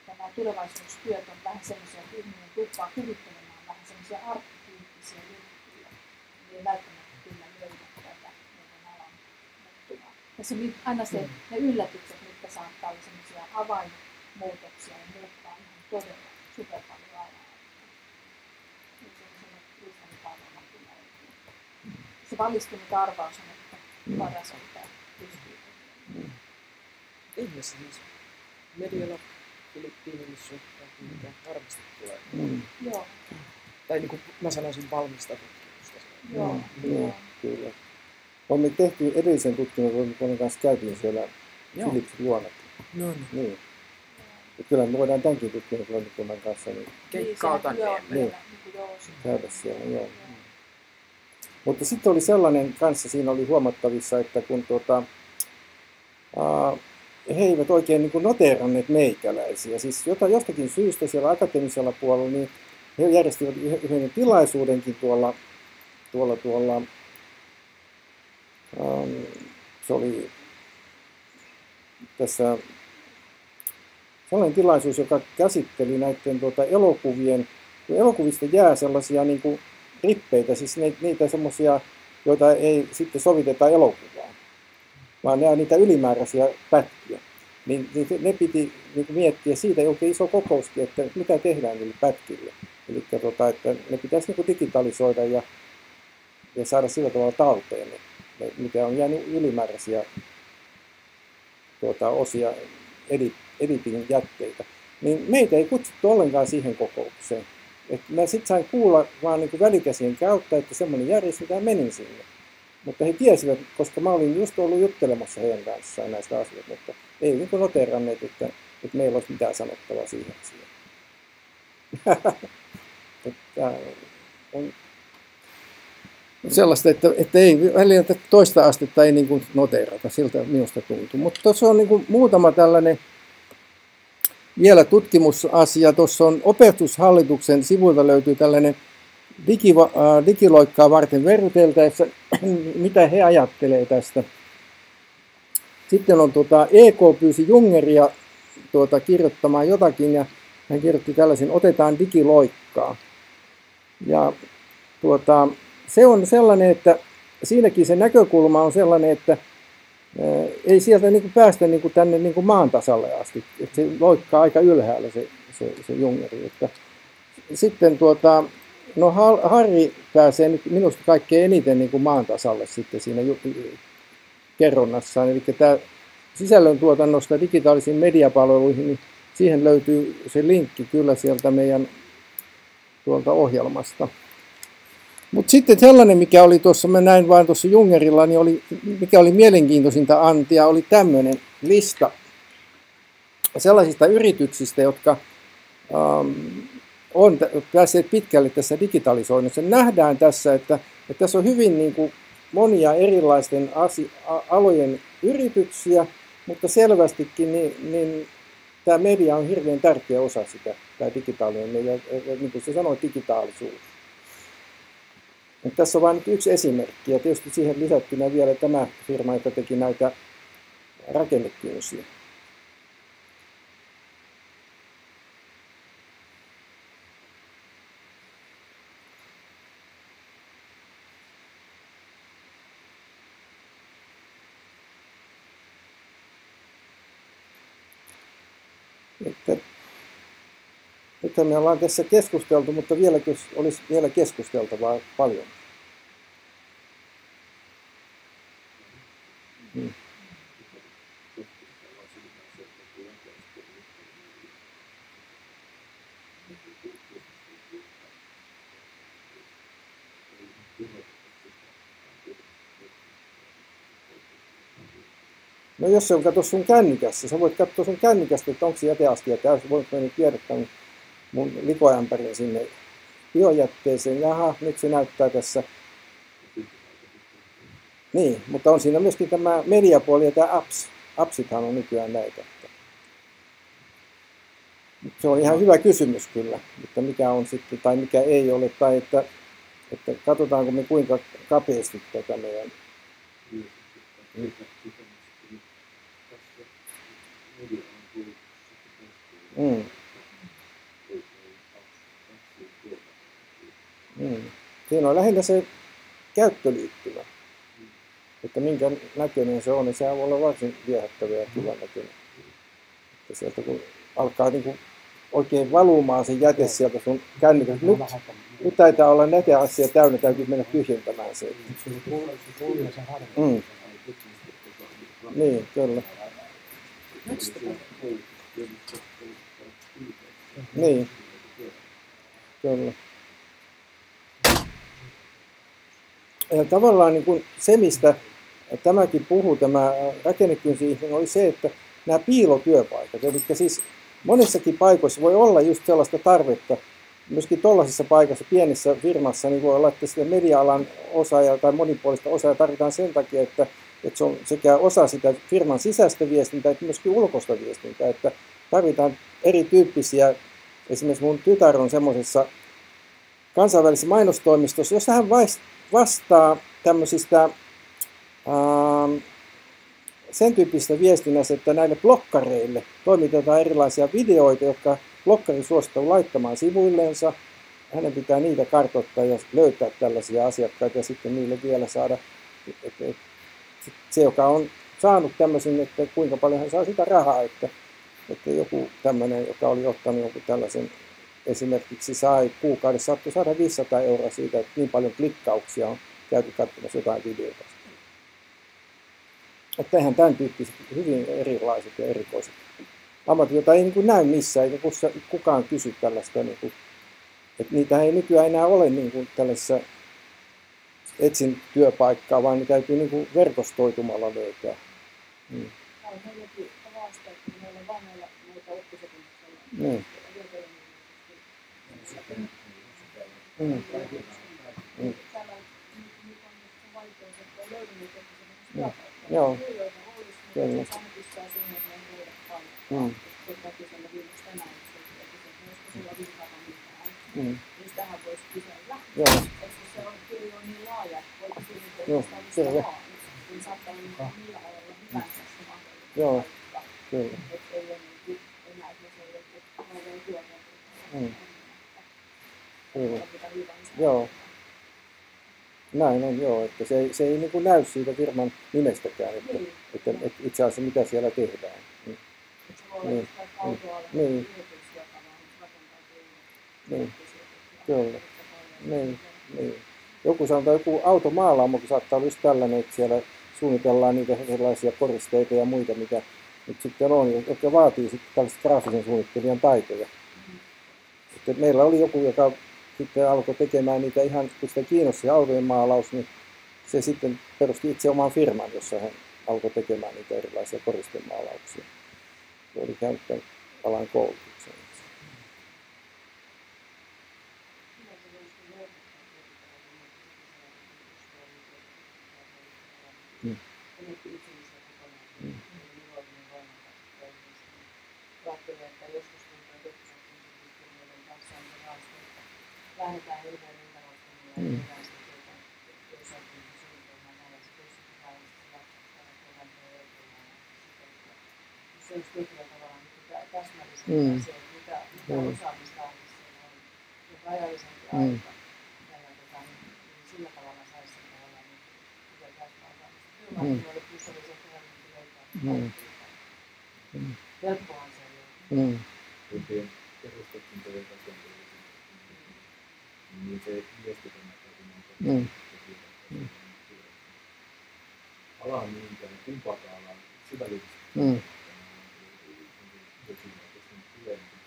nämä tulevaisuustyöt on vähän sellaisia, että ihminen tuppaa kuvittelemaan vähän sellaisia arkkityyppisiä juttuja. Niin ei välttämättä kyllä löydä tätä meidän alan muuttumaa. Tässä on aina ne yllätykset, mitkä saattaa olla sellaisia avainmuutoksia ja muuttaa ihan todella super paljon alaa. Se valistunut arvaus on, että paras on tämä pystyy. Ihmeessä siis medialla Filippiinillissu, mikä varmasti tulee. Joo. Tai niin kuin mä sanoisin valmista tutkimusta. Joo. Kyllä. Olemme tehty edellisen tutkimuksen kanssa, käytiin siellä Philipsin luona. No niin. Ja kyllä me voidaan tämänkin tutkimuksen kanssa keikkautan käydä siellä. Joo. Mutta sitten oli sellainen kanssa, siinä oli huomattavissa, että kun he eivät oikein niin kuin noteeranneet meikäläisiä. Siis jostakin syystä siellä akateemisella puolella, niin he järjestivät yhden tilaisuudenkin tuolla se oli tässä sellainen tilaisuus, joka käsitteli näiden elokuvien, kun elokuvista jää sellaisia niin kuin rippeitä, siis niitä semmoisia, joita ei sitten soviteta elokuvaan, vaan ne on niitä ylimääräisiä pätkiä. Niin ne piti niin kuin miettiä siitä oikein iso kokouskin, että mitä tehdään niille pätkille. Eli että ne pitäisi niin kuin digitalisoida ja saada sillä tavalla talteen, mitä on jäänyt ylimääräisiä osia, editin jätteitä. Niin meitä ei kutsuttu ollenkaan siihen kokoukseen. Et mä sitten sain kuulla vaan niin kuin välikäsien kautta, että semmoinen järjestetään ja menin sinne. Mutta he tiesivät, koska mä olin just ollut juttelemassa heidän kanssaan näistä asioista, mutta ei niin kuin noteeranneet, että meillä olisi mitään sanottavaa siihen asiaan. On sellaista, että ei välillä toista astetta ei niin kuin noteerata, siltä minusta tuntuu. Mutta tuossa on niin kuin muutama tällainen vielä tutkimusasia. Tuossa on Opetushallituksen sivuilta löytyy tällainen digiloikkaa varten verryteltäessä, mitä he ajattelee tästä. Sitten on EK pyysi Jungeria kirjoittamaan jotakin ja hän kirjoitti tällaisen, otetaan digiloikkaa. Ja se on sellainen, että siinäkin se näkökulma on sellainen, että ei sieltä niin kuin päästä niin kuin tänne niin kuin maan tasalle asti. Että se loikkaa aika ylhäällä se Jungeri. Että sitten no Harri pääsee nyt minusta kaikkein eniten niin kuin maan tasalle sitten siinä kerronnassaan. Eli tämä sisällöntuotannosta digitaalisiin mediapalveluihin, niin siihen löytyy se linkki kyllä sieltä meidän tuolta ohjelmasta. Mutta sitten sellainen, mikä oli tuossa, mä näin vain tuossa Jungerilla, niin mikä oli mielenkiintoisinta antia, oli tämmöinen lista sellaisista yrityksistä, jotka on päässeet pitkälle tässä digitalisoinnissa. Nähdään tässä, että tässä on hyvin niin kuin monia erilaisten alojen yrityksiä, mutta selvästikin niin tämä media on hirveän tärkeä osa sitä, tämä digitaalinen media, niin kuin se sanoo, digitaalisuus. Tässä on vain yksi esimerkki, ja tietysti siihen lisättynä vielä tämä firma, joka teki näitä rakennekynsiä. Nythän me ollaan tässä keskusteltu, mutta vieläkin olisi vielä keskusteltavaa paljon. No jos se on kato sun kännykässä, sä voit katsoa sun kännykästä, että onko se jäteastia täysin, voinko mä nyt viedä mun likoämpärin sinne biojätteeseen. Jaha, nyt se näyttää tässä. Niin, mutta on siinä myöskin tämä mediapuoli ja tämä apps. Appsithan on nykyään näitä. Se on ihan hyvä kysymys kyllä, että mikä on sitten tai mikä ei ole, tai että katsotaanko me kuinka kapeasti tätä meidän. Siinä on lähinnä se käyttöliittymä, että minkä näköinen se on, niin sehän voi olla varsin viehättävä ja kivan näköinen. Että sieltä kun alkaa niin kuin oikein valumaan se jäte sieltä sun kännykästä. Nyt taitaa olla näitä asia täynnä, täytyy mennä tyhjentämään se. Niin, kyllä. Niin, kyllä. Ja tavallaan niin kuin se, mistä tämäkin puhuu, tämä rakennekynsi-ihminen, oli se, että nämä piilotyöpaikat, eli siis monessakin paikoissa voi olla just sellaista tarvetta, myöskin tuollaisessa paikassa, pienessä firmassa, niin voi olla, että sitä media-alan osaajaa tai monipuolista osaajaa tarvitaan sen takia, että se on sekä osa sitä firman sisäistä viestintää, että myöskin ulkoista viestintää, että tarvitaan erityyppisiä, esimerkiksi mun tytär on semmoisessa kansainvälisessä mainostoimistossa, jossa hän vastaa tämmöisistä sen tyyppistä viestinnässä, että näille blokkareille toimitetaan erilaisia videoita, jotka blokkari suostuu laittamaan sivuilleensa. Hänen pitää niitä kartoittaa ja löytää tällaisia asiakkaita ja sitten niille vielä saada, se joka on saanut tämmöisen, että kuinka paljon hän saa sitä rahaa, että joku tämmöinen, joka oli ottanut joku tällaisen, esimerkiksi sai kuukaudessa saattoi saada 500 € siitä, että niin paljon klikkauksia on käyty katsomassa jotain videota. Että eihän tämän tyyppiset hyvin erilaiset ja erikoiset ammatit, joita ei niin kuin näy missään, eikä kukaan kysy tällaista, niin kuin, että niitä ei nykyään enää ole niin kuin tällaisessa etsin työpaikkaa, vaan ne täytyy niin kuin verkostoitumalla löytää. On meilläkin haaste, että meillä on vain näitä oppisopimuksella. Niin. Joo. Kyllä. Niistähän voisi kysellä. Joo. Koska se on kyllä niin laaja, että voi kysyä oikeastaan vaan. Niin saattaa olla millä ajalla hyvänsä se mahdollista. Joo, kyllä. Että ei ole enää sellainen tuotanto. Kyllä. Joo. Näin on, joo, että se ei niin kuin näy siitä firman nimestäkään, että itse asiassa mitä siellä tehdään. Se voi olla autoalalla yritys, joka vaan rakentaa niin. Kyllä. Niin. Joku sanotaan, joku automaalaamokin saattaa olla just tällainen, että siellä suunnitellaan niitä erilaisia koristeita ja muita, mitä nyt sitten on, jotka vaatii sitten tällaista graafisen suunnittelijan taitoja. Että meillä oli joku, joka sitten alkoi tekemään niitä ihan, kun sitä kiinnosti autojen maalaus, niin se sitten perusti itse oman firman, jossa hän alkoi tekemään niitä erilaisia koristemaalauksia. Se oli käynyt tämän alan koulutuksen. Lähdetään hirveän ympäristöön ja hyvää sitten työssäkin suunnitelmaan tällaisen kurssikivailusta se olisi tietyllä tavalla täsmällisesti se, että mitä osaamista siellä on ja rajallisempi aika. Ja sillä tavalla saisi sen tavallaan mitä täsmäosaamista. Työmarkkinoille plus olisi ehkä helpompi löytää. Helppohan se ei ole. Perustutkintojen rakenteellisesti. Niin se viestinnän ala on niinkään kumpaakaan alan syvällisesti.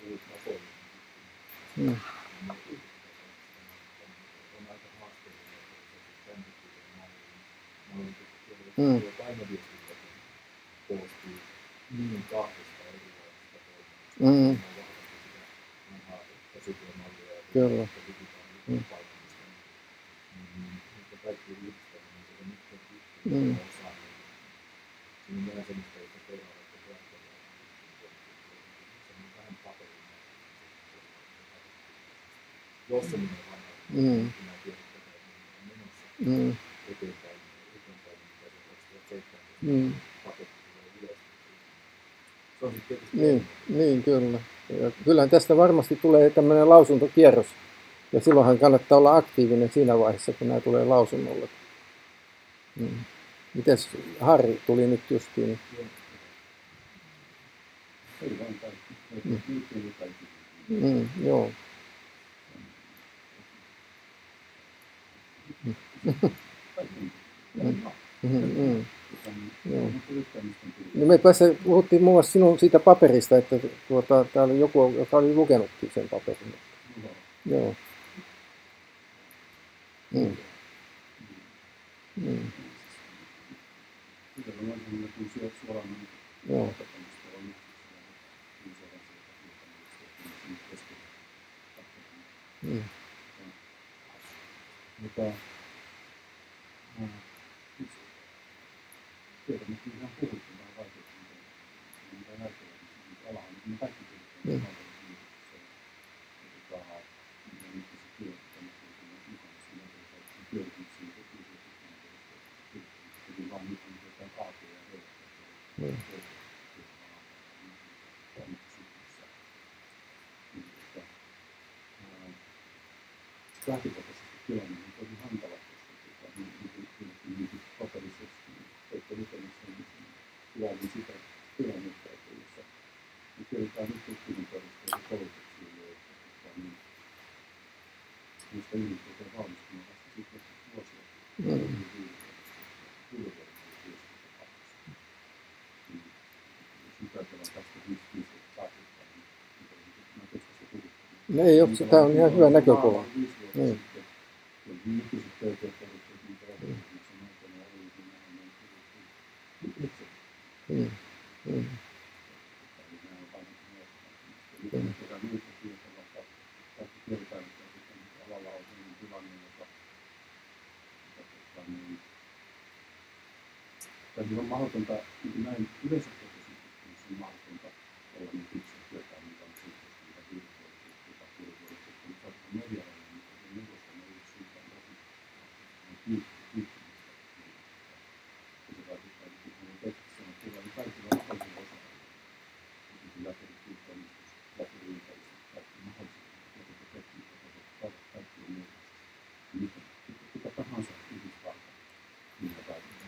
Puhuit masoille. On aika haasteellinen tämän tyyppisen mallin painoviestintäkin koossa. niin kahdesta erilaisesta toiminnasta. Mm. On vahvasti sitä vanhaa käsityömallia ja Kyllä. digitaalista paikallista. Mutta kaikki yhdistäminen, se on nyt Mm. osaaminen. Siinä on vähän semmoista, että tehdään, että teatteria on vähän paperina. Jos se menee vanhaa, niin nämä tiedot on menossa eteenpäin, mitä se 2017 paketti tulee ylös. Se on sitten tietysti niin, kyllä. Ja kyllähän tästä varmasti tulee tämmöinen lausuntokierros. Ja silloinhan kannattaa olla aktiivinen siinä vaiheessa, kun nämä tulee lausunnolle. Mites Harri tuli nyt justiin? Ei vaan kaikki. Joo. Joo. No me tässä puhuttiin muun muassa sinun siitä paperista, että täällä oli joku, joka oli lukenutkin sen paperin. Joo. Joo. Mutta tietenkin ihan puhuttu vähän vaikeasti, mitä järkevää alaa, mutta me kaikki tiedetään, että lähtökohtaisesti tilanne on tosi hankala, koska paperisesti olette lukemassa kuvailin sitä tilannetta, jossa me tiedetään nyt tutkimun perusteella koulutuksille, että niistä ihmiset on valmistunut vasta sitten vuosia. Jos nyt ajatellaan 2055 saakka, niin tästä puhuttiin. Ei ole, tämä on ihan hyvä näkökulma. Niin. Nykyiset TT-perusteet, niitä rakennuksen aikana oli, niin alalla on sellainen tilanne, joka täytyy on mahdotonta, näin yleensä tutkimuksessa on mahdotonta olla niin itse työtään, mitä on siitä, mitä kirjoitukset, mutta medialla on neuvoston ollut siitä kiittymistä. Ja se vaikuttaa, että kun tekstissä on kyllä kaikilla mahdollisilla osa-alueilla, läperityötoimistus, läpiriympäristö, kaikki mahdolliset tekniikka, kaikki on mielessä. Mitä tahansa ihmisvalta, millä vaikuttaa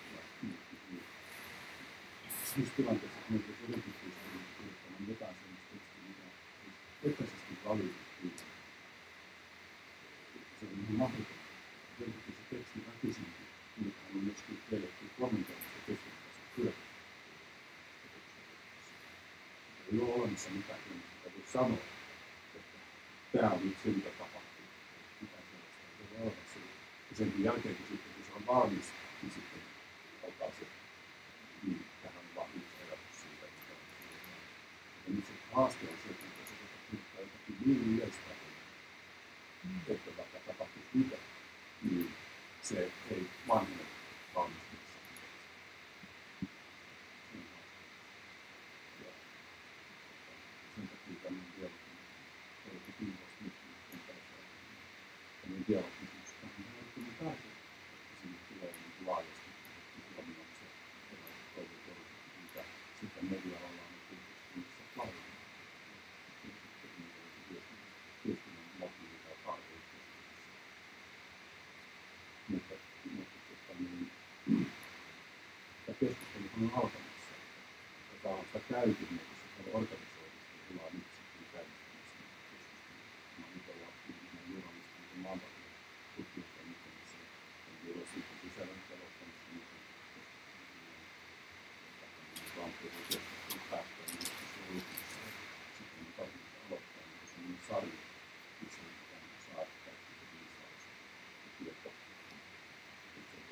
siis tilanteessa, että meitä yrityksistä on kirjoittamaan jotain sellaista tekstiä, mikä etäisesti valitettavasti. Se on ihan mahdotonta. Jotenkin se teksti väkisinkin, mutta on myöskin kielletty kommentoimista keskustelua työtä. Ei ole olemassa mitään, mitä voi sanoa, että tämä on nyt se, mitä tapahtuu. Mitään sellaista ei ole olemassa. Ja sen jälkeen, kun se on valmis, niin sitten alkaa se, niin tähän on vaan yksi ajatus siitä, mitä on siellä. Ja nyt se haaste on se, että se kirjoittaa jotakin niin yleistä, että vaikka tapahtuisi mitä, niin se ei vanhene valmistuksessa. Sen takia tämmöinen dialogisuus on ihan pääsee. Sinne tulee laajasti huomioon se erilaiset toiveet, mitä sitten media-alalla on tietysti paljon. Viestinnän motiivi tai tarve yhteiskunnassa. Tämä keskustelu on alkamassa. Tätä on sitä käyty, mutta sitä organisoidusti ollaan nyt sitten käynnistämässä keskustelua. Mä nyt ollaan journalistin ja maanpakojen tutkimustoiminnassa. Ei ole sitten sisällön jalostamassa niitä lampuja keskustelun päättöön, niin se on julkisessa. Sitten me tarvitsemme aloittaa, niin se on niin sarja itse saada kaikki se viisaus ja tieto. Se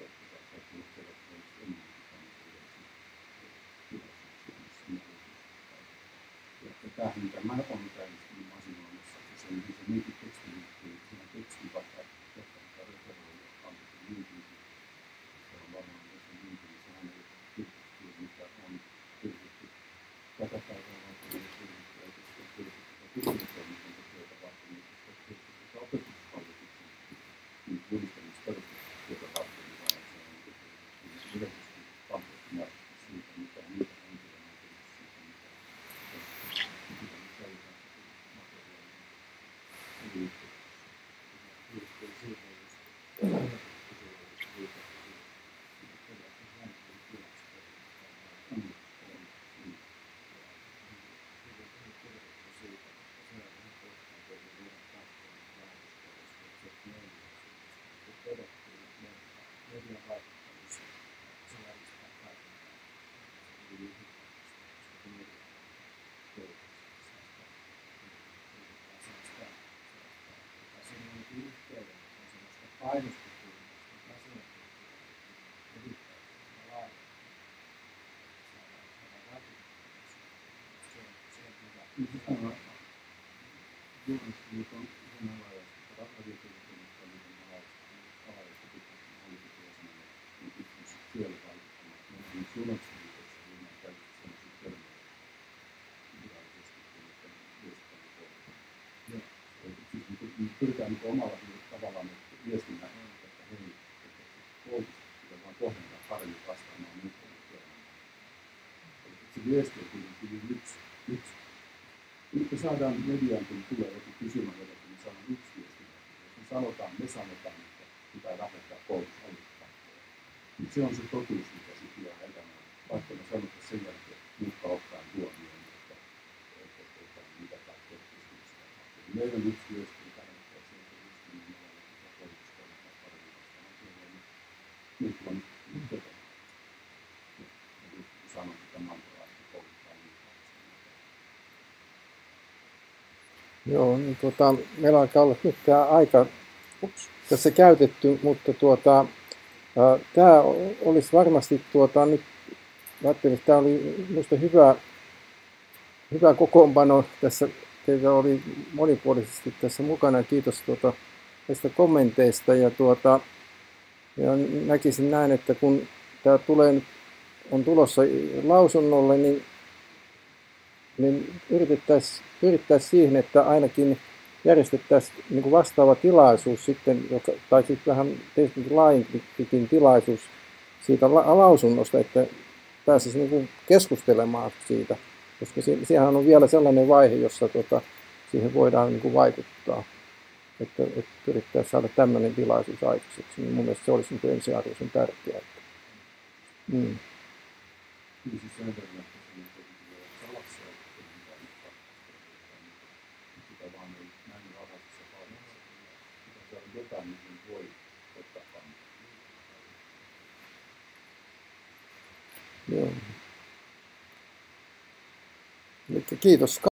kaikki lukkeet on ennen kuin tämmöisiä yleisiä tilaisuuksia, missä mitä mä olen käynnistänyt masinoinnissa, että se niinkin tekstiliittyy, siinä teksti vaikka referoi ja hankittu liittyy, se on varmaan myös liittyy, se on kirjoitettu, mikä on kirjoitettu tätä päivää vaikka on kirjoitettu, eikä sitten kirjoitettu tutkimustoimisen työtä vaikka niin kirjoitettu opetushallituksen julistamisperustetyötä vaikka niin vaan se on yleisesti pamflettimääristä siitä, mitä niitä henkilön näkemys siitä, mitä nyt käytetään materiaalinen liittyvyys. Liittyy siitä just Journalistiliiton sen radiotoimittamisen alaista tutkimuksen hallitusjäsenenä on tutkimus siellä vaikuttamaan. Meillä on journalistiliitossa ilman käytössä sellaisia termejä virallisesti kuin että viestintäinen koulutus. Siis pyritään omalla tavallaan viestinnän, että hei, koulutus pitää vaan kohdentaa paremmin vastaamaan muuttunut työelämään. Se viesti on kuitenkin yksi. Nyt me saadaan mediaan, kun tulee joku kysymä, niin me saadaan yksi viesti. Jos me sanotaan, että pitää vähentää koulutusaloituspaikkoja. Niin se on se totuus, mikä sitten jää elämään. Vaikka me sanotaan sen jälkeen, mutta ottaen huomioon, että mitä kaikkea kysymyksiä tapahtuu. Meillä on yksi viesti, mikä näyttää se, että just nimenomaan, että koulutuspaikkoja paremmin vastaamaan työelämään. Nyt on tekemään. Ja just sanon sitä mantralaista kouluttaa niitä. Joo, niin meillä alkaa olla nyt tämä aika tässä käytetty, mutta tämä olisi varmasti nyt, ajattelin, että tämä oli minusta hyvä kokoonpano tässä, teitä oli monipuolisesti tässä mukana, kiitos tästä kommenteista ja näkisin näin, että kun tämä on tulossa lausunnolle, niin yritettäisiin siihen, että ainakin järjestettäisiin niin vastaava tilaisuus sitten, tai sitten vähän laajempikin tilaisuus siitä lausunnosta, että pääsisi niin keskustelemaan siitä, koska siihen on vielä sellainen vaihe, jossa siihen voidaan niin vaikuttaa, että yrittäisiin saada tämmöinen tilaisuus aikaiseksi. Niin mun mielestä se olisi niin ensiarvoisen tärkeää. Jotain, mihin voi ottaa kantaa. Joo. Kiitos.